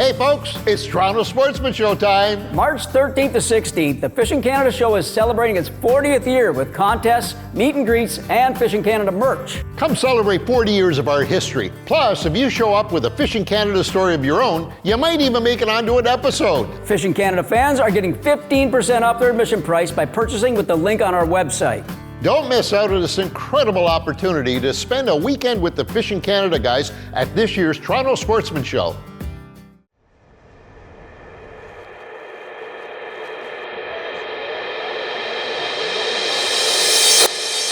Hey folks, it's Toronto Sportsman Show time. March 13th to 16th, the Fishing Canada Show is celebrating its 40th year with contests, meet and greets, and Fishing Canada merch. Come celebrate 40 years of our history. Plus, if you show up with a Fishing Canada story of your own, you might even make it onto an episode. Fishing Canada fans are getting 15% off their admission price by purchasing with the link on our website. Don't miss out on this incredible opportunity to spend a weekend with the Fishing Canada guys at this year's Toronto Sportsman Show.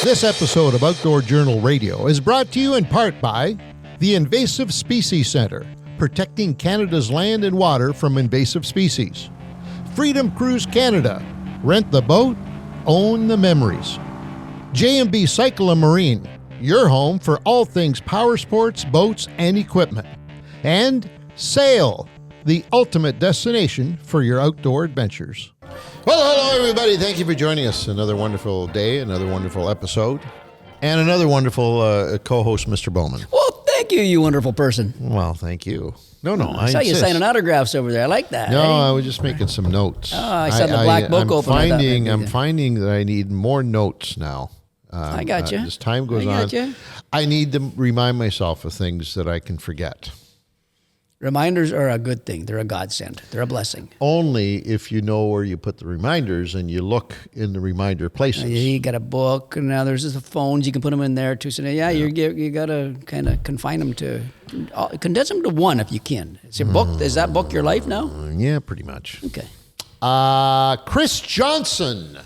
This episode of Outdoor Journal Radio is brought to you in part by the Invasive Species Centre, protecting Canada's land and water from invasive species. Freedom Cruise Canada, rent the boat, own the memories. J&B Cycle and Marine, your home for all things power sports, boats, and equipment. And Sail, the ultimate destination for your outdoor adventures. Well, hello, everybody. Thank you for joining us. Another wonderful day, another wonderful episode, and another wonderful co-host, Mr. Bowman. Well, thank you, you wonderful person. Well, thank you. No, I saw you signing autographs over there. I like that. No, I was just making some notes. Oh, I saw the black book open. I'm finding that I need more notes now. I got you. As time goes on, I need to remind myself of things that I can forget. Reminders are a good thing. They're a godsend. They're a blessing. Only if you know where you put the reminders and you look in the reminder places. You got a book, and now there's the phones. You can put them in there too. So yeah. You got to kind of confine them to, condense them to one if you can. Is your book? Is that book your life now? Yeah, pretty much. Okay. Chris Johnston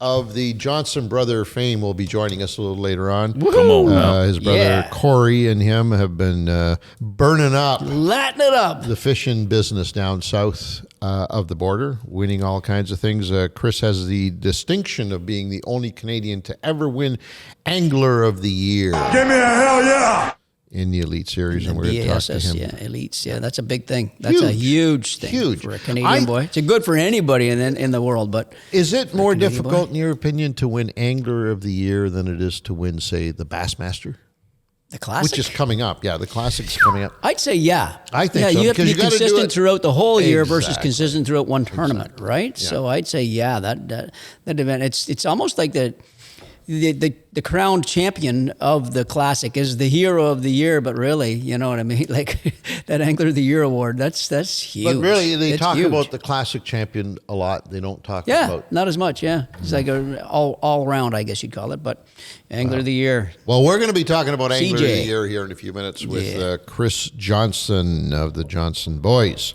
of the Johnston brother fame will be joining us a little later on. Come on now. His brother Corey and him have been burning up. Lighting it up. The fishing business down south of the border, winning all kinds of things. Chris has the distinction of being the only Canadian to ever win Angler of the Year. Give me a hell yeah! In the Elite Series, and we're going to talk to him. Yeah, Elites. Yeah, that's a big thing. That's a huge thing for a Canadian boy. It's good for anybody in the world, but is it more difficult, in your opinion, to win Angler of the Year than it is to win, say, the Bassmaster? The Classic? Which is coming up. Yeah, the Classic's coming up. I'd say yeah. I think so. You have to be consistent throughout the whole year versus consistent throughout one tournament, right? Yeah. So I'd say that event. It's almost like the crowned champion of the Classic is the hero of the year, but really, you know what I mean? Like that Angler of the Year award, that's huge. But really, they talk about the Classic champion a lot. They don't talk about... not as much, yeah. It's like all around, I guess you'd call it, but Angler of the Year. Well, we're going to be talking about Angler of the Year here in a few minutes with Chris Johnston of the Johnston Boys.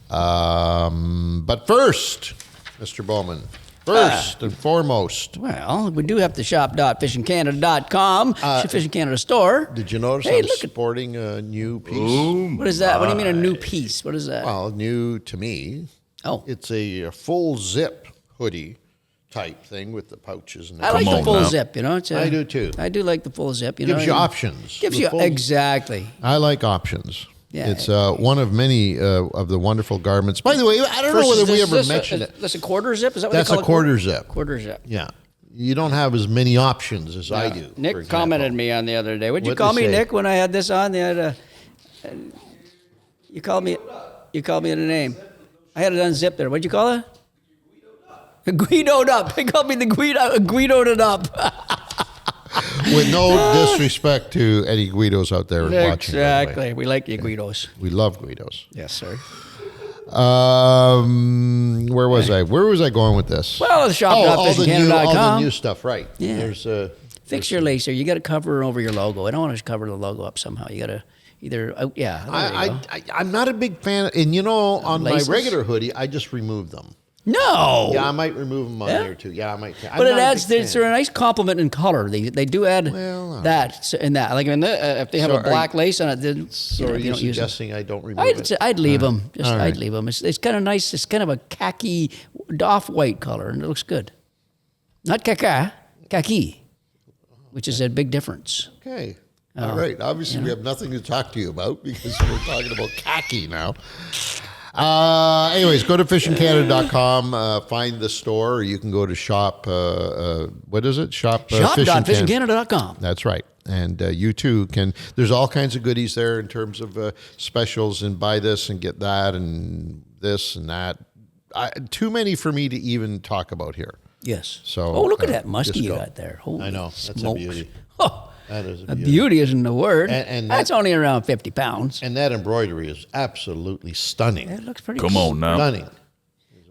But first, Mr. Bowman... First and foremost. Well, we do have the shop.fishingcanada.com, Fishing Canada store. Did you notice I'm sporting a new piece? Boom. What is that? What do you mean a new piece? What is that? Well, new to me. Oh. It's a full zip hoodie type thing with the pouches. And I like the full zip, you know. I do too. I do like the full zip. Gives you options. Exactly. I like options. Yeah. It's one of many of the wonderful garments. By the way, I don't know whether we ever mentioned it. That's a quarter zip? Is that what they call it? That's a quarter zip. Quarter zip. Yeah. You don't have as many options as I do. Nick commented me on the other day. What'd you call me, Nick, when I had this on? You called me a name. I had it unzipped there. What'd you call it? Guidoed up. They called me the Guidoed it up. With no disrespect to any Guidos out there watching. Exactly. We like you, Guidos. We love Guidos. Yes, sir. Where was I? Where was I going with this? Well, the shop.fishingcanada.com. All the new stuff, right. Yeah. There's Fix your lacer. You got to cover over your logo. I don't want to cover the logo up somehow. You got to either, I'm not a big fan. And, on laces? My regular hoodie, I just remove them. No. Yeah, I might remove them on there too. Yeah, I might. But it adds. They're a nice complement in color. They do add that and that. Like if they have a black lace on it, then are you suggesting I don't remove it? I'd leave them. I'd leave them. It's kind of nice. It's kind of a khaki, off-white color, and it looks good. Not khaki, which is a big difference. Okay. All right. Obviously, we have nothing to talk to you about because we're talking about khaki now. Anyways, go to fishingcanada.com, find the store, or you can go to shop, what is it? Shop.fishingcanada.com. That's right. And you too can, there's all kinds of goodies there in terms of specials and buy this and get that and this and that. Too many for me to even talk about here. Yes. So, look at that muskie you got there. Holy I know. That's smokes. a beauty. Oh, That is a beauty isn't the word. And that's only around 50 pounds. And that embroidery is absolutely stunning. It looks pretty Come on now. Stunning.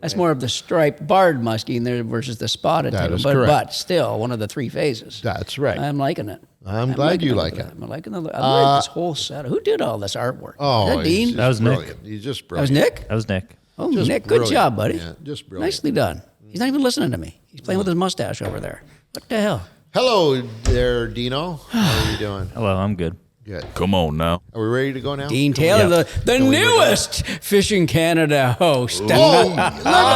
That's more of the striped barred muskie in there versus the spotted That tail. is But correct. Still one of the three phases. That's right. I'm liking it. I'm glad you like it. I'm liking the. I like this whole set. Who did all this artwork? Oh, Is that Dean? he's That was brilliant. Nick. He's just That was brilliant. Nick? That was Nick. Oh, Just Nick, good brilliant. job, buddy. Yeah, just brilliant. Nicely done. He's not even listening to me. He's playing with his mustache over there. What the hell? Hello there, Dino. How are you doing? Hello, I'm good. Good. Come on now. Are we ready to go now? Dean Taylor, Yeah. the newest Fishing Canada host.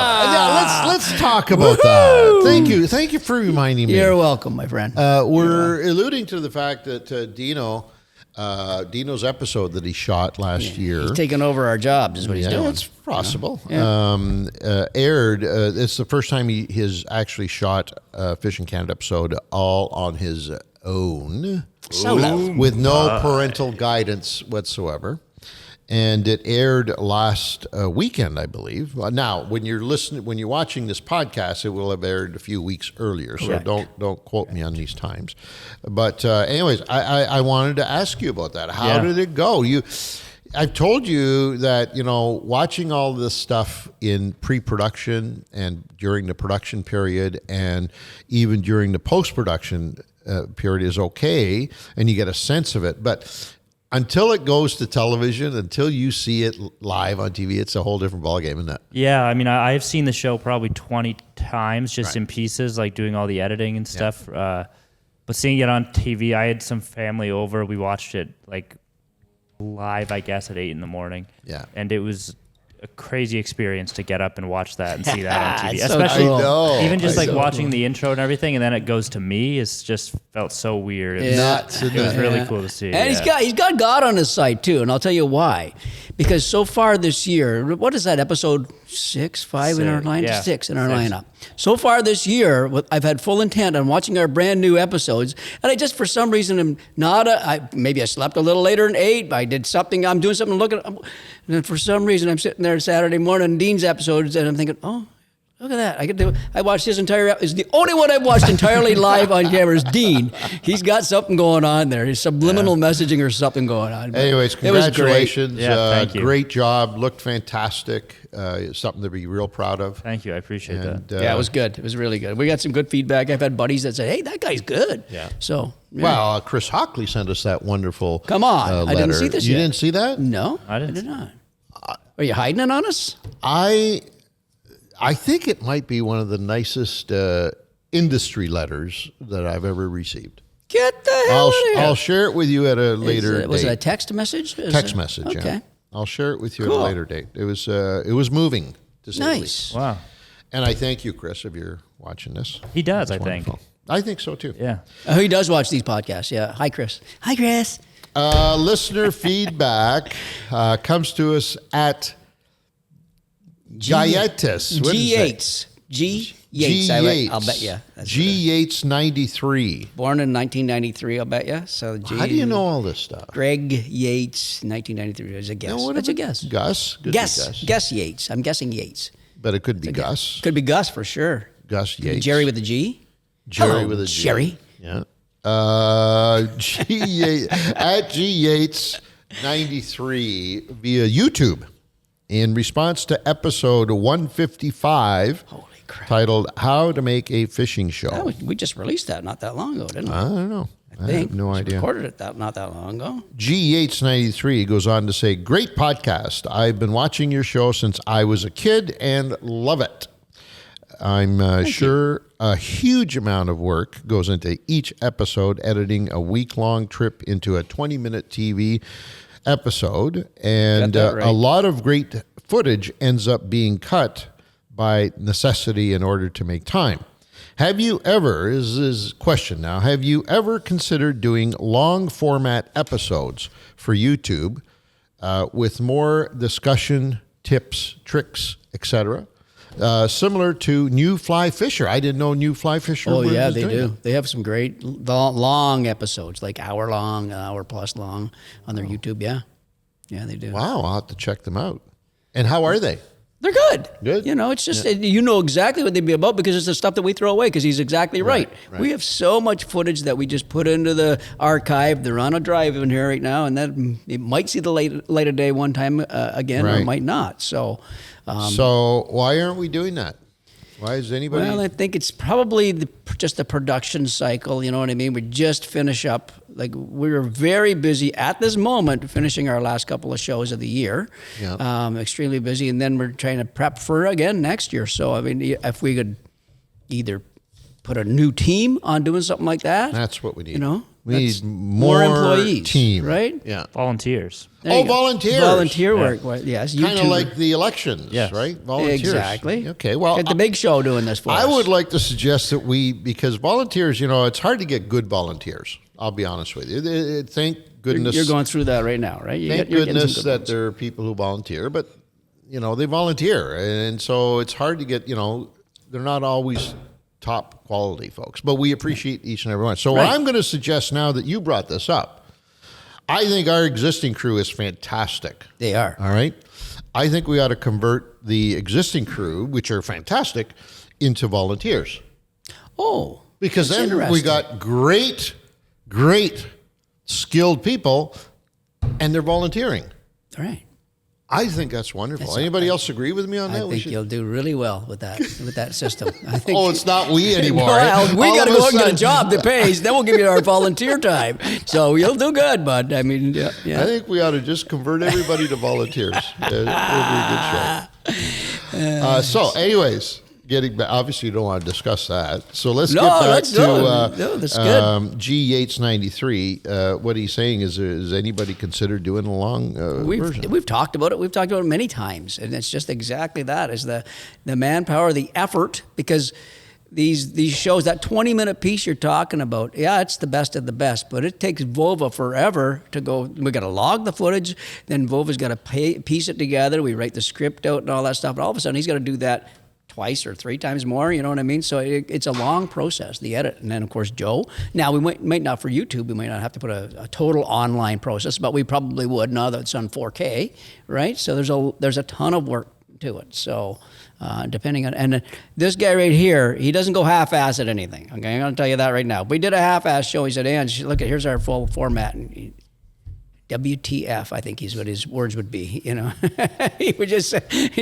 Let's talk about that. Thank you for reminding me. You're welcome, my friend. We're alluding to the fact that Dino's episode that he shot last year. He's taking over our jobs, is what he's doing. It's possible. Yeah. Aired. It's the first time he has actually shot a Fishing Canada episode all on his own, Solo. with no parental guidance whatsoever. And it aired last weekend, I believe. Now, when you're watching this podcast, it will have aired a few weeks earlier. So Correct. don't quote me on these times. But anyways, I wanted to ask you about that. How did it go? I've told you that, watching all this stuff in pre-production and during the production period and even during the post-production period is okay, and you get a sense of it. But until it goes to television, until you see it live on TV, it's a whole different ballgame, isn't it? Yeah, I mean, I've seen the show probably 20 times just in pieces, like doing all the editing and stuff. But seeing it on TV, I had some family over. We watched it like live, I guess, at 8 a.m. Yeah. And it was a crazy experience to get up and watch that and see that on TV. It's so Especially cool. I know. even just like I know. watching the intro and everything, and then it goes to me. It's just felt so weird. It was, Nuts, isn't it was it? really cool to see. And yeah. he's got God on his side too, and I'll tell you why. Because so far this year, what is that, episode 5 in our line? Yeah. 6 in our 6. lineup. So far this year, I've had full intent on watching our brand new episodes, and I just, for some reason, am not. Maybe I slept a little later than 8. I did something. I'm doing something. And for some reason, I'm sitting there Saturday morning, Dean's episodes, and I'm thinking, oh. Look at that! I watched his entire. Is the only one I've watched entirely live on camera is Dean. He's got something going on there. He's subliminal messaging or something going on. But Anyways, it was great. congratulations. Yeah, thank you. Great job. Looked fantastic. Something to be real proud of. Thank you. I appreciate that. Yeah, it was good. It was really good. We got some good feedback. I've had buddies that said, "Hey, that guy's good." Yeah. So, yeah. Well, Chris Hockley sent us that wonderful. Come on. I didn't letter. see this You yet. didn't see that? No, I didn't. did not. Are you hiding it on us? I think it might be one of the nicest industry letters that I've ever received. Get the hell out of here. I'll share it with you at a later date. Was it a text message? Text message? Okay. Yeah. I'll share it with you Cool. at a later date. It was moving to say the least. Nice. Wow. And I thank you, Chris, if you're watching this. He does, I It's think. wonderful. I think so too. Yeah. He does watch these podcasts. Yeah. Hi, Chris. Hi, Chris. Listener feedback comes to us at Gayetis. What is that? G. Yates. G. I'll bet you. G. Yates 93. Born in 1993, I'll bet you. So G. How do you know all this stuff? Greg Yates, 1993. Is a guess. No, what That's if a it- guess. Gus? Could be Guess Yates. I'm guessing Yates. But it could be Gus. Could be Gus for sure. Gus Yates. Jerry with a G. Jerry Hello, with a G. Jerry. Yeah. G. Yates, at G. Yates 93 via YouTube in response to episode 155 Holy crap. titled How to Make a Fishing Show. We just released that not that long ago, didn't we? I don't know. I think. have no We idea. recorded it not that long ago. G. Yates 93 goes on to say, great podcast. I've been watching your show since I was a kid and love it. I'm sure a huge amount of work goes into each episode, editing a week-long trip into a 20-minute TV episode, and Got that right. a lot of great footage ends up being cut by necessity in order to make time. Have you ever, is this question now, have you ever considered doing long format episodes for YouTube with more discussion tips, tricks, etc. Similar to New Fly Fisher. I didn't know New Fly Fisher. Oh yeah, was they doing do. that. They have some great long episodes, like hour long, hour plus long, on their YouTube. Yeah, they do. Wow, I'll have to check them out. And how are they? They're good. Good. You know, it's just, you know exactly what they'd be about because it's the stuff that we throw away because he's exactly right. We have so much footage that we just put into the archive. They're on a drive in here right now, and that it might see the light of day one time again or it might not. So why aren't we doing that? Why is anybody? Well, I think it's probably just the production cycle. You know what I mean? We just finish up. Like, we're very busy at this moment finishing our last couple of shows of the year. Yeah. Extremely busy. And then we're trying to prep for again next year. So, I mean, if we could either put a new team on doing something like that. That's what we need. You know? We need more employees. Team. Right? Yeah. Volunteers. Volunteers. Volunteer work. Well, yes. Kind of like the elections, right? Volunteers. Exactly. Okay, well. Get the big show doing this for us. I would like to suggest that because volunteers, you know, it's hard to get good volunteers. I'll be honest with you. Thank goodness. You're going through that right now, right? Thank goodness that there are people who volunteer, but, you know, they volunteer. And so it's hard to get, you know, they're not always top quality folks, but we appreciate each and every one. So what I'm going to suggest now that you brought this up, I think our existing crew is fantastic. They are. All right. I think we ought to convert the existing crew, which are fantastic, into volunteers. Oh. Because then we got great skilled people and they're volunteering. All right. I think that's wonderful. Anybody else agree with me on that? I think you'll do really well with that system. I think. It's not we anymore. Well, we got to go out and get a job that pays. Then we'll give you our volunteer time. So you'll do good, bud. I mean, yeah. I think we ought to just convert everybody to volunteers. It'll be a good show. So, anyways, getting back, obviously you don't want to discuss that. So let's get back to that's good. G. Yates 93. What he's saying is anyebody considered doing a long version? We've talked about it. We've talked about it many times, and it's just exactly that: is the manpower, the effort, because these shows, that 20-minute piece you're talking about, it's the best of the best, but it takes Vova forever to go. We got to log the footage, then Vova's got to piece it together. We write the script out and all that stuff, and all of a sudden he's got to do that twice or three times more, you know what I mean? So it's a long process, the edit. And then, of course, Joe. Now, we might not for YouTube, we might not have to put a total online process, but we probably would now that it's on 4K, right? So there's a ton of work to it. So depending on, and this guy right here, he doesn't go half-ass at anything, okay? I'm going to tell you that right now. We did a half-ass show. He said, Ange, look, here's our full format. And WTF, I think what his words would be, you know. He would just say,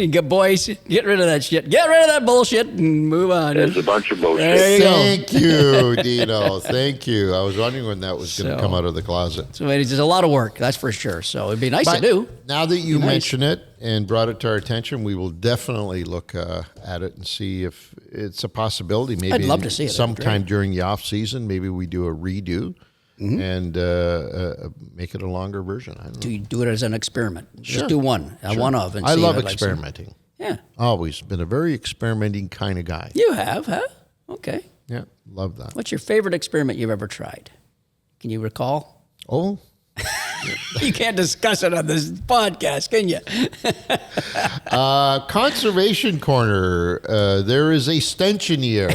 boys, get rid of that shit. Get rid of that bullshit and move on. It's a bunch of bullshit. Thank you, Dino. Thank you. I was wondering when that was going to come out of the closet. So it's a lot of work, that's for sure. So it'd be nice to do. Now that you mention it and brought it to our attention, we will definitely look at it and see if it's a possibility. Maybe I'd love to see it. Sometime during the off season, maybe we do a redo. And make it a longer version. I don't know. Do you do it as an experiment? Sure. Just do one of. And I see love if experimenting. Yeah. Always been a very experimenting kind of guy. You have, huh? Okay. Yeah, love that. What's your favorite experiment you've ever tried? Can you recall? Oh, You can't discuss it on this podcast, can you? Conservation Corner. There is a stench in the air.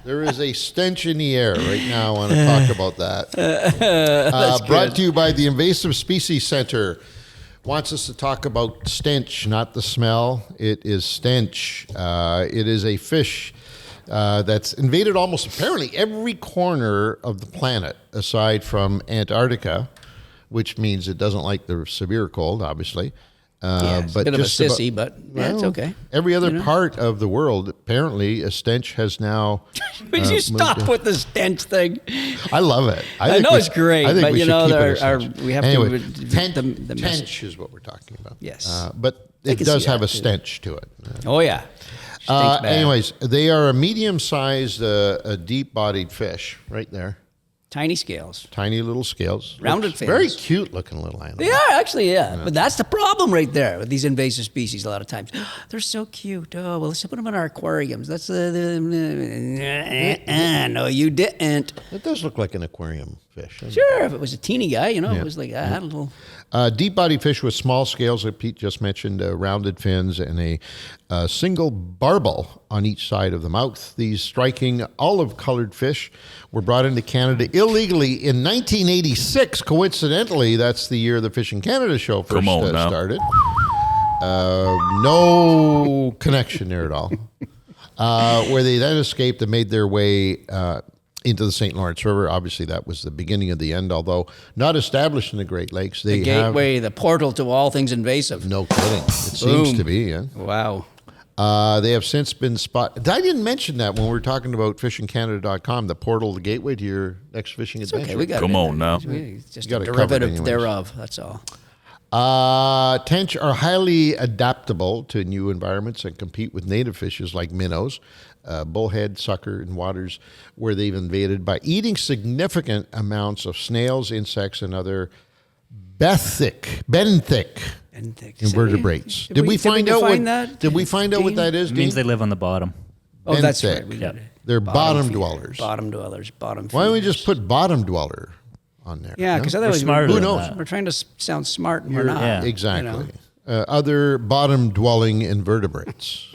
There is a stench in the air right now. I want to talk about that. Brought to you by the Invasive Species Center. Wants us to talk about stench, not the smell. It is stench. It is a fish that's invaded almost apparently every corner of the planet aside from Antarctica, which means it doesn't like the severe cold, obviously. It's a bit of a sissy, but it's okay. Every other part of the world, apparently, a stench has now. Would you stop with the stench thing? I love it. I know it's great, but we you know, we have to. Stench is what we're talking about. Yes, but it does have a stench to it. Oh yeah. Anyways, they are a medium-sized, a deep-bodied fish, right there. Tiny scales. Tiny little scales. Rounded fins. Very cute-looking little animal. They are, actually, yeah. But that's the problem right there with these invasive species a lot of times. They're so cute. Oh, well, let's put them in our aquariums. That's no, you didn't. It does look like an aquarium fish. Sure, if it was a teeny guy, it was like that. A little. Deep body fish with small scales, like Pete just mentioned, rounded fins, and a single barbel on each side of the mouth. These striking olive-colored fish were brought into Canada illegally in 1986. Coincidentally, that's the year the Fishing Canada show first started. No connection there at all. Where they then escaped and made their way into the St. Lawrence River. Obviously, that was the beginning of the end, although not established in the Great Lakes. The gateway, the portal to all things invasive. No kidding. It seems to be, yeah. Wow. They have since been spotted. I didn't mention that when we were talking about fishingcanada.com, the portal, the gateway to your next fishing adventure. Okay, we got Come on now. It's just a derivative thereof, that's all. Tench are highly adaptable to new environments and compete with native fishes like minnows, bullhead, sucker, and waters where they've invaded by eating significant amounts of snails, insects, and other benthic invertebrates. Did we find out what that is? It means they live on the bottom. Oh, that's right. They're bottom dwellers. Bottom dwellers, bottom Why don't we feeders. just put bottom dweller on there? Yeah, because otherwise smarter than that. we're trying to sound smart and we're not. Yeah. Exactly. Other bottom-dwelling invertebrates.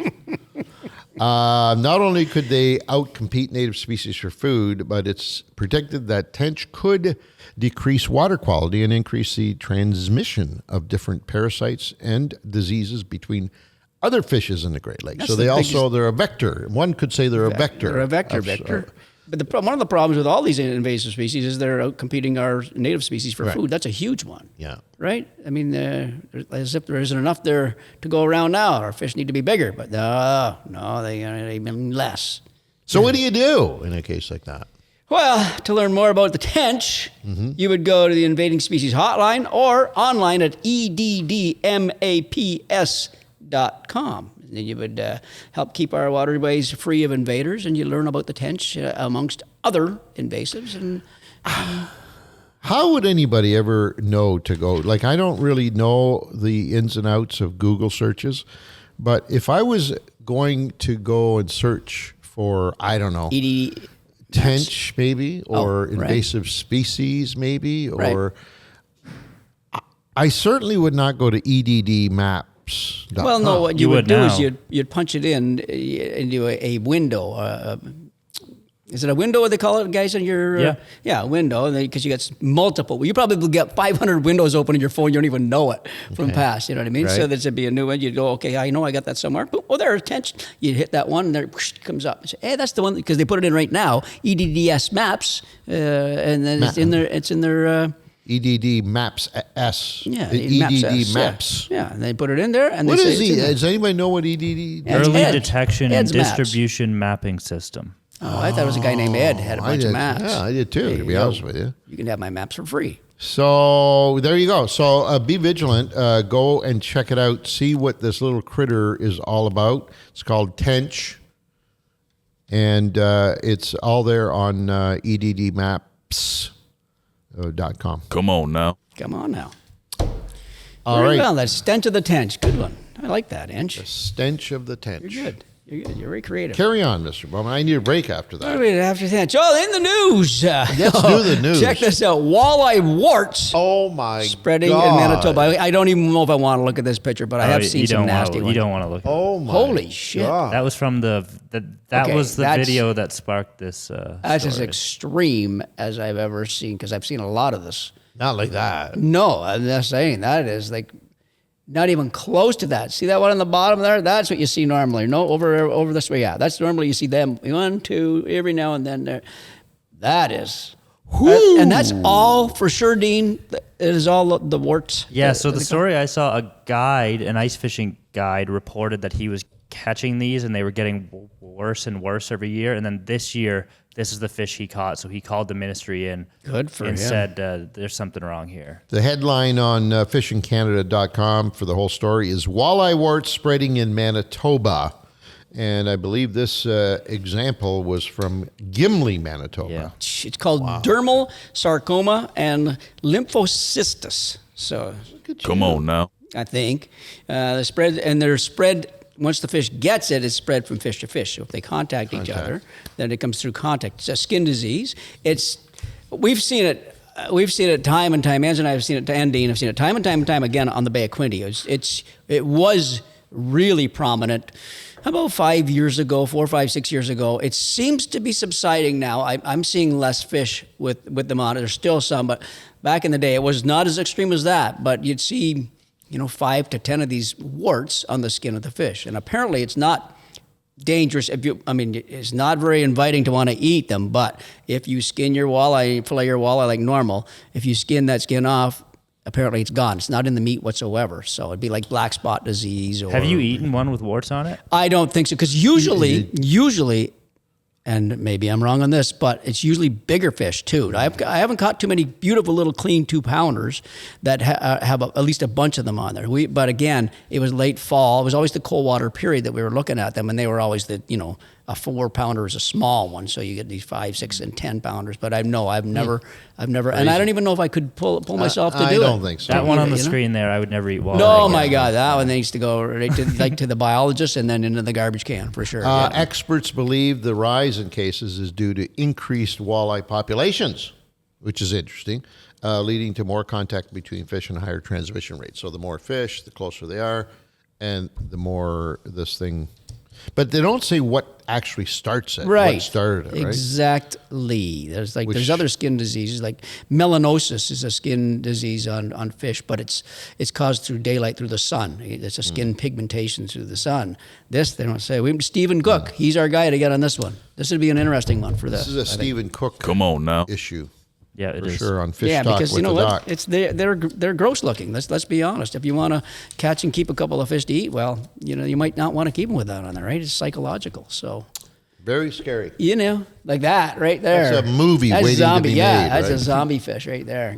Not only could they outcompete native species for food, but it's predicted that tench could decrease water quality and increase the transmission of different parasites and diseases between other fishes in the Great Lakes. So they're a vector. One could say they're a vector. They're a vector. But one of the problems with all these invasive species is they're out competing our native species for food. That's a huge one. Yeah. Right? I mean, as if there isn't enough there to go around now. Our fish need to be bigger, but no, they even less. So what do you do in a case like that? Well, to learn more about the tench, you would go to the Invading Species Hotline or online at eddmaps.com. And you would help keep our waterways free of invaders, and you learn about the tench amongst other invasives. And how would anybody ever know to go? Like, I don't really know the ins and outs of Google searches, but if I was going to go and search for, I don't know, tench maybe, or invasive species maybe, or I certainly would not go to EDDmaps. Well, no, what you would do is you'd punch it into a window. Is it a window, what they call it, guys, on your... a window, because you got multiple. Well, you probably get 500 windows open in your phone. You don't even know it from past, you know what I mean? Right. So there's would be a new one. You'd go, okay, I know I got that somewhere. Boom, oh, there's tench. You hit that one, and there it comes up. Say, hey, that's the one, because they put it in right now, EDDS Maps, and then it's in their EDD Maps S. Yeah, EDD Maps. Yeah, and they put it in there. And what they is say Does anybody know what EDD? Early Detection and Ed's maps. Distribution Mapping System. Oh, I thought it was a guy named Ed had a bunch of maps. Yeah, I did too, to be honest with you. You can have my maps for free. So there you go. So be vigilant. Go and check it out. See what this little critter is all about. It's called tench. And it's all there on eddmaps.com. Come on now. Come on now. All right. Well, that's stench of the tench. Good one. I like that, Inch. The stench of the tench. You're good. You're good. You're very creative. Carry on, Mr. Bowman. I need a break after that. Wait, after tench. Oh, in the news. Let's do the news. Check this out. Walleye warts. Oh, my Spreading God. in Manitoba. I don't even know if I want to look at this picture, but I have seen some nasty ones. You don't want to look at it. Oh, my Holy shit. God. That was from that was the video that sparked this That's as story. extreme as I've ever seen, because I've seen a lot of this. Not like that. No, I'm just saying that is like not even close to that. See that one on the bottom there? That's what you see normally. No, over this way. Yeah, that's normally you see them 1, 2 every now and then. There, that is, and that's all for sure, Dean. It is all the warts. Yeah. So the story I saw, a guide, an ice fishing guide, reported that he was catching these and they were getting worse and worse every year. And then this year, this is the fish he caught. So he called the ministry in and said, there's something wrong here. The headline on fishingcanada.com for the whole story is Walleye Warts Spreading in Manitoba. And I believe this example was from Gimli, Manitoba. Yeah. It's called dermal sarcoma and lymphocystis. So Come on now. I think the spread, and they're spread. Once the fish gets it, it's spread from fish to fish. So if they contact each other, then it comes through contact. It's a skin disease. It's We've seen it. We've seen it time and time. Ange and I have seen it. And Dean have seen it time and time again on the Bay of Quinte. It was really prominent about 5 years ago, 4, 5, 6 years ago. It seems to be subsiding now. I'm seeing less fish with them on it. There's still some, but back in the day, it was not as extreme as that. But you'd see, 5 to 10 of these warts on the skin of the fish, and apparently it's not dangerous. It's not very inviting to want to eat them. But if you skin your walleye, fillet your walleye like normal, if you skin that skin off, apparently it's gone. It's not in the meat whatsoever. So it'd be like black spot disease. Or, have you eaten one with warts on it? I don't think so, because usually, and maybe I'm wrong on this, but it's usually bigger fish too. I haven't caught too many beautiful little clean 2-pounders that have at least a bunch of them on there. But again, it was late fall. It was always the cold water period that we were looking at them, and they were always a 4-pounder is a small one, so you get these 5, 6, and 10-pounders. But I've never, and I don't even know if I could pull myself to do it. I don't think so. That one on the screen there, I would never eat walleye. No, my God, that one needs to go right to the biologist and then into the garbage can for sure. Experts believe the rise in cases is due to increased walleye populations, which is interesting, leading to more contact between fish and higher transmission rates. So the more fish, the closer they are, and the more this thing. But they don't say what actually starts it. Right. What started it, right? Exactly. There's other skin diseases, like melanosis is a skin disease on fish, but it's caused through daylight, through the sun. It's a skin pigmentation through the sun. This, they don't say. Stephen Cook, he's our guy to get on this one. This would be an interesting one for this. This is a Stephen Cook Come on now. issue. Yeah, it for is. sure on Fish Talk because with you know the what? Doc. It's they're gross looking. Let's be honest. If you want to catch and keep a couple of fish to eat, well, you might not want to keep them with that on there, right? It's psychological. So very scary. Like that right there. That's a movie that's waiting zombie, to be yeah, made. that's right? a zombie fish right there.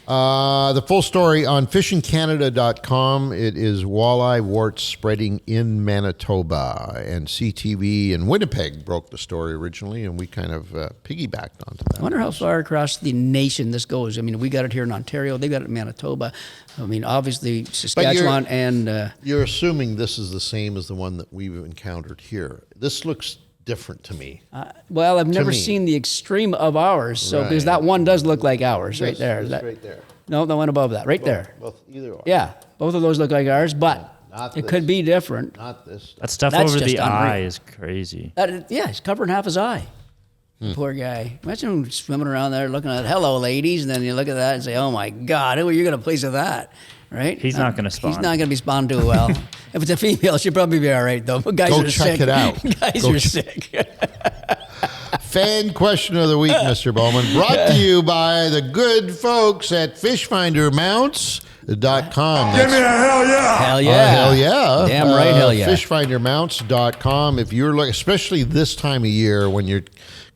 The full story on fishingcanada.com. It is walleye warts spreading in Manitoba, and CTV in Winnipeg broke the story originally, and we kind of piggybacked onto that. I wonder how far across the nation this goes. I mean, we got it here in Ontario. They got it in Manitoba. I mean, obviously Saskatchewan and... You're assuming this is the same as the one that we've encountered here. This looks different to me. well, I've never seen the extreme of ours, so because that one does look like ours right there. Right there. No, the one above that, right there. Both, either or. Yeah, both of those look like ours, but Not it this. could be different. Not this. That stuff That's over just the eye unreal. is crazy. He's covering half his eye. Poor guy. Imagine him swimming around there looking at, hello, ladies, and then you look at that and say, oh, my God, who are you going to place with that? Right? He's not gonna spawn. He's not going to be spawned too well. If it's a female, she'll probably be all right, though. But guys Go are check sick. it out. Guys Go are sick. Fan question of the week, Mr. Bowman, brought to you by the good folks at fishfindermounts.com. Give me a hell yeah. Hell yeah. Hell yeah. Damn right, hell yeah. Fishfindermounts.com. If you're especially this time of year when you're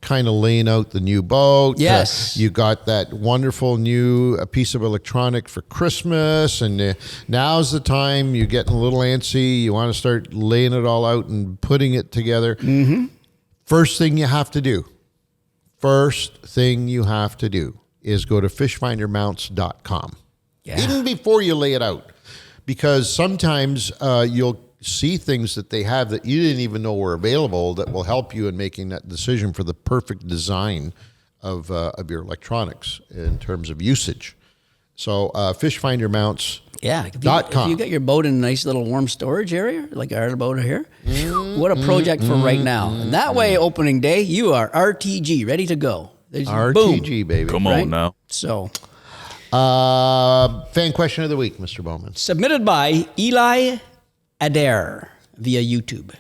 kind of laying out the new boat. Yes. You got that wonderful new piece of electronic for Christmas, and now's the time you're getting a little antsy. You want to start laying it all out and putting it together. Mm-hmm. First thing you have to do is go to fishfindermounts.com. Yeah. Even before you lay it out, because sometimes you'll see things that they have that you didn't even know were available that will help you in making that decision for the perfect design of your electronics in terms of usage. So fishfindermounts.com. Yeah, if you got your boat in a nice little warm storage area, like our boat here, what a project for right now. And that way, opening day, you are RTG, ready to go. RTG, boom. baby. Come on now. So, fan question of the week, Mr. Bowman. submitted by Eli Adair via YouTube.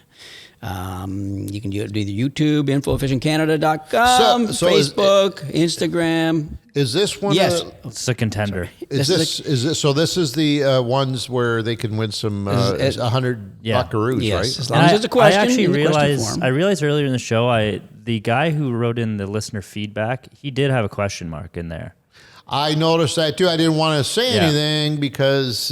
You can do it either YouTube, info@fishingcanada.com, So Facebook, Instagram. Is this one? Yes. It's a contender. Is this the ones where they can win some 100 Yeah. buckaroos, Yes, right? as long as it's a question. I actually in the question form. realized earlier in the show, the guy who wrote in the listener feedback, he did have a question mark in there. I noticed that too. I didn't want to say anything because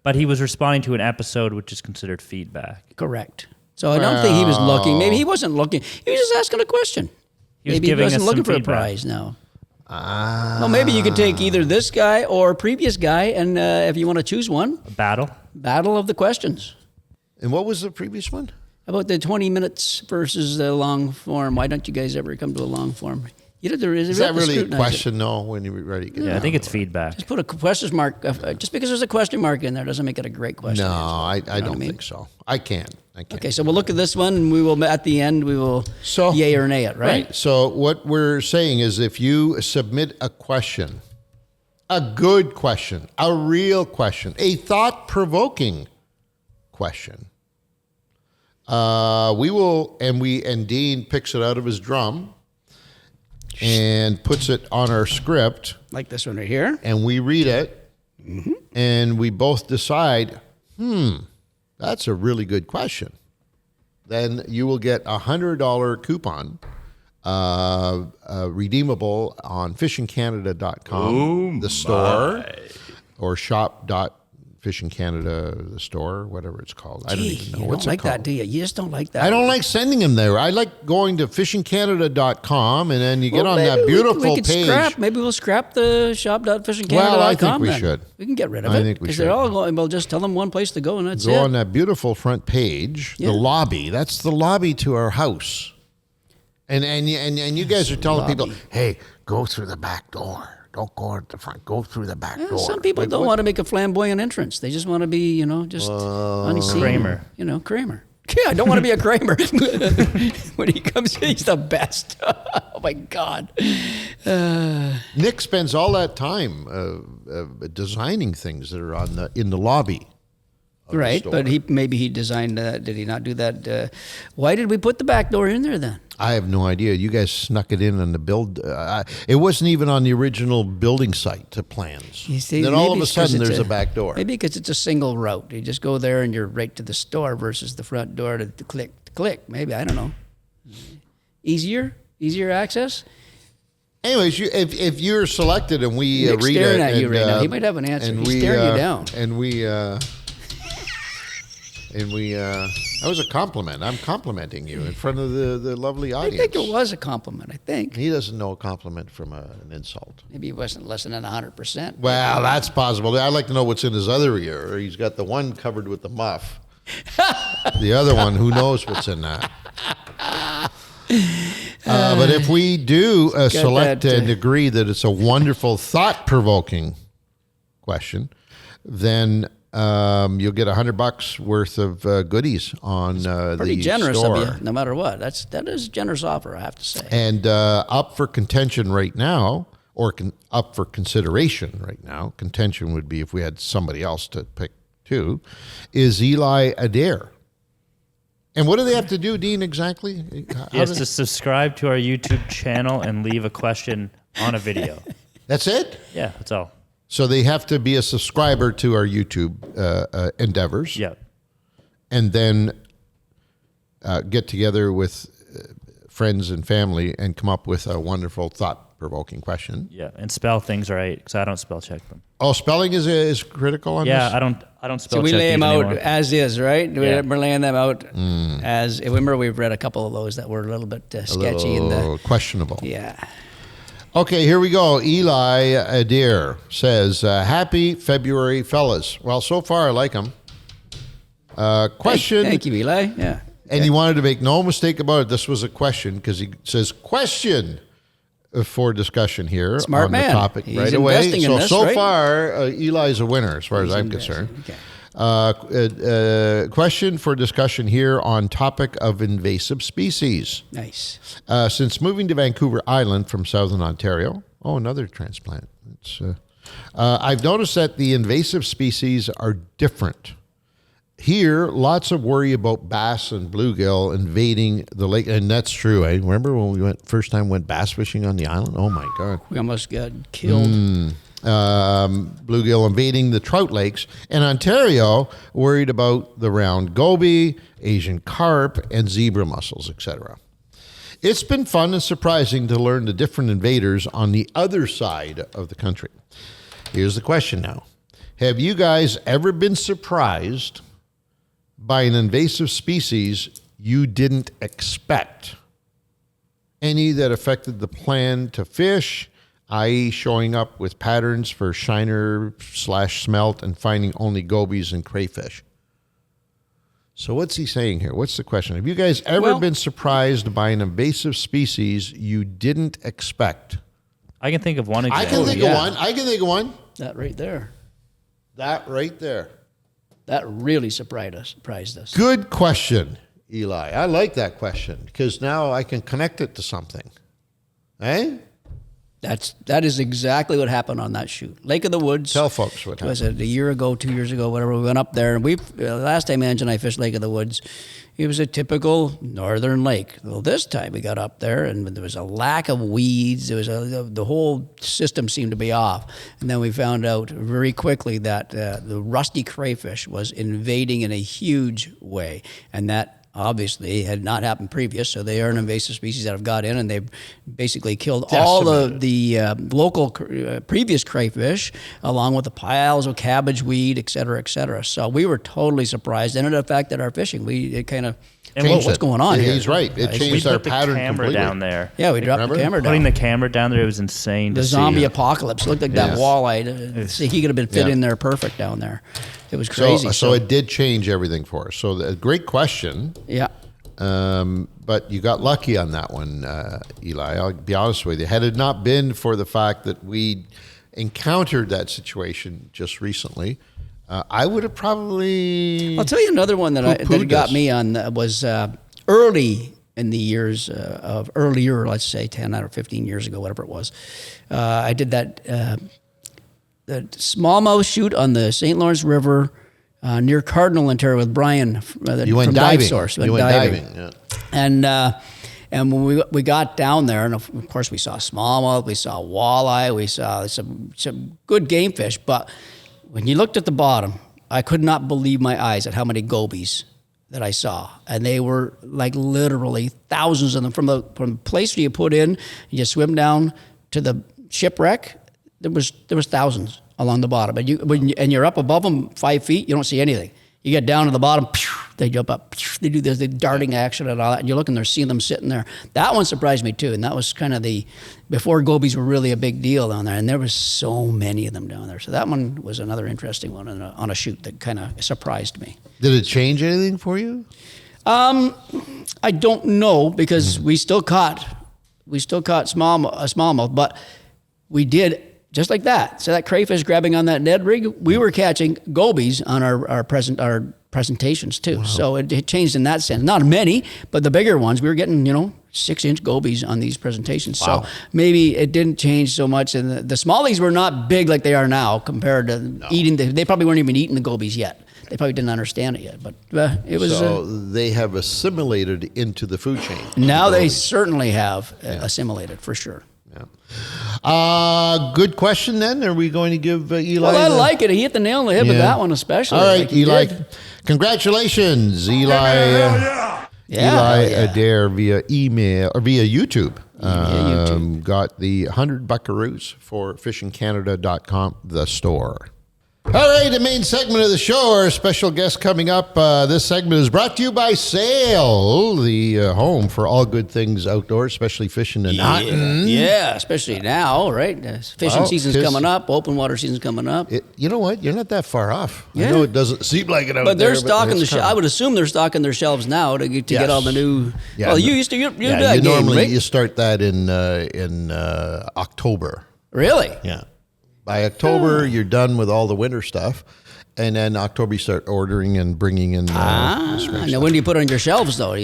But he was responding to an episode which is considered feedback. Correct. So I don't think he was looking. Maybe he wasn't looking. He was just asking a question. He was Maybe giving he wasn't us looking some for feedback. a prize. No. Well, maybe you could take either this guy or previous guy, and if you want to choose one, A battle? battle of the questions. And what was the previous one? About the 20 minutes versus the long form. Why don't you guys ever come to a long form? Is that really a question, though, when you're ready to get Yeah, I think it's feedback. Just put a question mark. Just because there's a question mark in there doesn't make it a great question. No, answer. I don't think so. I can't. Okay, so we'll look at this one, and we will, at the end, we will yay or nay it, right? So what we're saying is if you submit a question, a good question, a real question, a thought-provoking question, we will, and Dean picks it out of his drum and puts it on our script. Like this one right here. And we read it, and we both decide, that's a really good question. Then you will get a $100 coupon redeemable on fishingcanada.com, the store, or shop.fishingcanada, the store, whatever it's called. I don't even know. What's it called? You don't like that, do you? You just don't like that. I don't like sending them there. I like going to fishingcanada.com, and then you get on that beautiful page. Maybe we'll scrap the shop.fishingcanada.com. Well, I think we should. We can get rid of it. I think we should. Because they're all going, well, just tell them one place to go, and that's it. Go on that beautiful front page, the lobby. That's the lobby to our house. And you guys are telling people, hey, go through the back door. Don't go at the front. Go through the back door. Some people don't want to make a flamboyant entrance. They just want to be, just unseen. Kramer. Kramer. Yeah, I don't want to be a Kramer. When he comes in, he's the best. Oh, my God. Nick spends all that time designing things that are in the lobby. Right, but maybe he designed that. Did he not do that? Why did we put the back door in there then? I have no idea. You guys snuck it in on the build. It wasn't even on the original building site to plans. Then all of a sudden there's a back door. Maybe because it's a single route. You just go there and you're right to the store versus the front door to click. Maybe, I don't know. Easier access? Anyways, if you're selected and we Nick's read staring it. at you right now. He might have an answer. He's staring you down. That was a compliment. I'm complimenting you in front of the lovely audience. I think it was a compliment, I think. He doesn't know a compliment from an insult. Maybe he wasn't listening 100%. Well, that's possible. I'd like to know what's in his other ear. He's got the one covered with the muff. The other one, who knows what's in that. But if we do select and agree that it's a wonderful, thought-provoking question, then you'll get $100 worth of goodies on the pretty generous store. of you, no matter what. That is a generous offer, I have to say. And up for contention right now, or up for consideration right now, contention would be if we had somebody else to pick too, is Eli Adair. And what do they have to do, Dean, exactly? He has to subscribe to our YouTube channel and leave a question on a video. That's it? Yeah, that's all. So they have to be a subscriber to our YouTube endeavors. Yeah. And then get together with friends and family and come up with a wonderful, thought-provoking question. Yeah, and spell things right, because I don't spell check them. Oh, spelling is critical on this? Yeah, I don't spell check. So we lay them out anymore. as is, right? Yeah. We're laying them out as. Remember, we've read a couple of those that were a little bit sketchy. A little questionable. Yeah. Okay, here we go. Eli Adair says, happy February, fellas. Well, so far I like him. Question. Thank you, Eli. Yeah. And he wanted to make no mistake about it. This was a question because he says, question for discussion here Smart on man. the topic He's right away. investing in this, right? Far, Eli's a winner as far as I'm concerned. Okay. Question for discussion here on topic of invasive species. Nice. Since moving to Vancouver Island from Southern Ontario, another transplant. I've noticed that the invasive species are different. Here, lots of worry about bass and bluegill invading the lake, and that's true. I remember when we first time went bass fishing on the island. Oh my God, we almost got killed. Bluegill invading the trout lakes, and Ontario worried about the round goby, Asian carp, and zebra mussels, etc. It's been fun and surprising to learn the different invaders on the other side of the country. Here's the question now. Have you guys ever been surprised by an invasive species you didn't expect? Any that affected the plan to fish, i.e. showing up with patterns for shiner / smelt and finding only gobies and crayfish? So what's he saying here? What's the question? Have you guys ever been surprised by an invasive species you didn't expect? I can think of one example. I can think of one. That right there. That right there. That really surprised us. Good question, Eli. I like that question because now I can connect it to something. Eh? That is exactly what happened on that shoot. Lake of the Woods. Tell folks what happened. Was it a year ago, 2 years ago, whatever? We went up there, and last time Ange and I fished Lake of the Woods, it was a typical northern lake. Well, this time we got up there, and there was a lack of weeds. There was the whole system seemed to be off. And then we found out very quickly that the rusty crayfish was invading in a huge way, and that obviously had not happened previous, so they are an invasive species that have got in, and they've basically killed all of the local previous crayfish, along with the piles of cabbage weed, et cetera, et cetera. So we were totally surprised, and it affected our fishing. It kind of, what's going on here? He's right. It changed our pattern completely. We put the camera down there. Yeah, we dropped the camera down. Putting the camera down there, it was insane. The zombie apocalypse. It looked like that walleye. He could have been fit in there perfect down there. It was crazy. So it did change everything for us. So a great question. Yeah. But you got lucky on that one, Eli. I'll be honest with you. Had it not been for the fact that we encountered that situation just recently, I would have probably. I'll tell you another one that got me on was early in the years of earlier, let's say 10 or 15 years ago, whatever it was. I did that. The smallmouth shoot on the St. Lawrence River near Cardinal, Ontario, with Brian from Dive Source. You went diving. Yeah. And when we got down there, and of course we saw smallmouth, we saw walleye, we saw some good game fish. But when you looked at the bottom, I could not believe my eyes at how many gobies that I saw, and they were like literally thousands of them from the place where you put in, you just swim down to the shipwreck. There was thousands along the bottom, and you're up above them 5 feet, you don't see anything. You get down to the bottom, they jump up, they do the darting action and all that, and you're looking there, seeing them sitting there. That one surprised me too, and that was kind of before gobies were really a big deal down there, and there was so many of them down there. So that one was another interesting one on a shoot that kind of surprised me. Did it change anything for you? I don't know, because we still caught smallmouth, but we did. Just like that. So that crayfish grabbing on that Ned rig, we were catching gobies on our presentations too. Wow. So it changed in that sense. Not many, but the bigger ones, we were getting, 6-inch gobies on these presentations. Wow. So maybe it didn't change so much. And the smallies were not big like they are now compared to eating. They probably weren't even eating the gobies yet. They probably didn't understand it yet, but it was. So they have assimilated into the food chain. Now they certainly have assimilated, for sure. Yeah. Good question then. Are we going to give Eli? Well, I like it. He hit the nail on the head with that one especially. All right, Eli. Congratulations, Eli. Eli Adair via email or via YouTube. Got the 100 buckaroos for fishingcanada.com, the store. All right, the main segment of the show, our special guest coming up. This segment is brought to you by Sail, the home for all good things outdoors, especially fishing and hunting. Yeah, especially now, right? Fishing season's coming up, open water season's coming up. You know what? You're not that far off. Yeah. I know it doesn't seem like it out there. But they're stocking I would assume they're stocking their shelves now to get all the new. Yeah, well, you used to. You normally right? You start that in October. Really? Yeah. By October, you're done with all the winter stuff, and then October you start ordering and bringing in. Now, when do you put it on your shelves, though?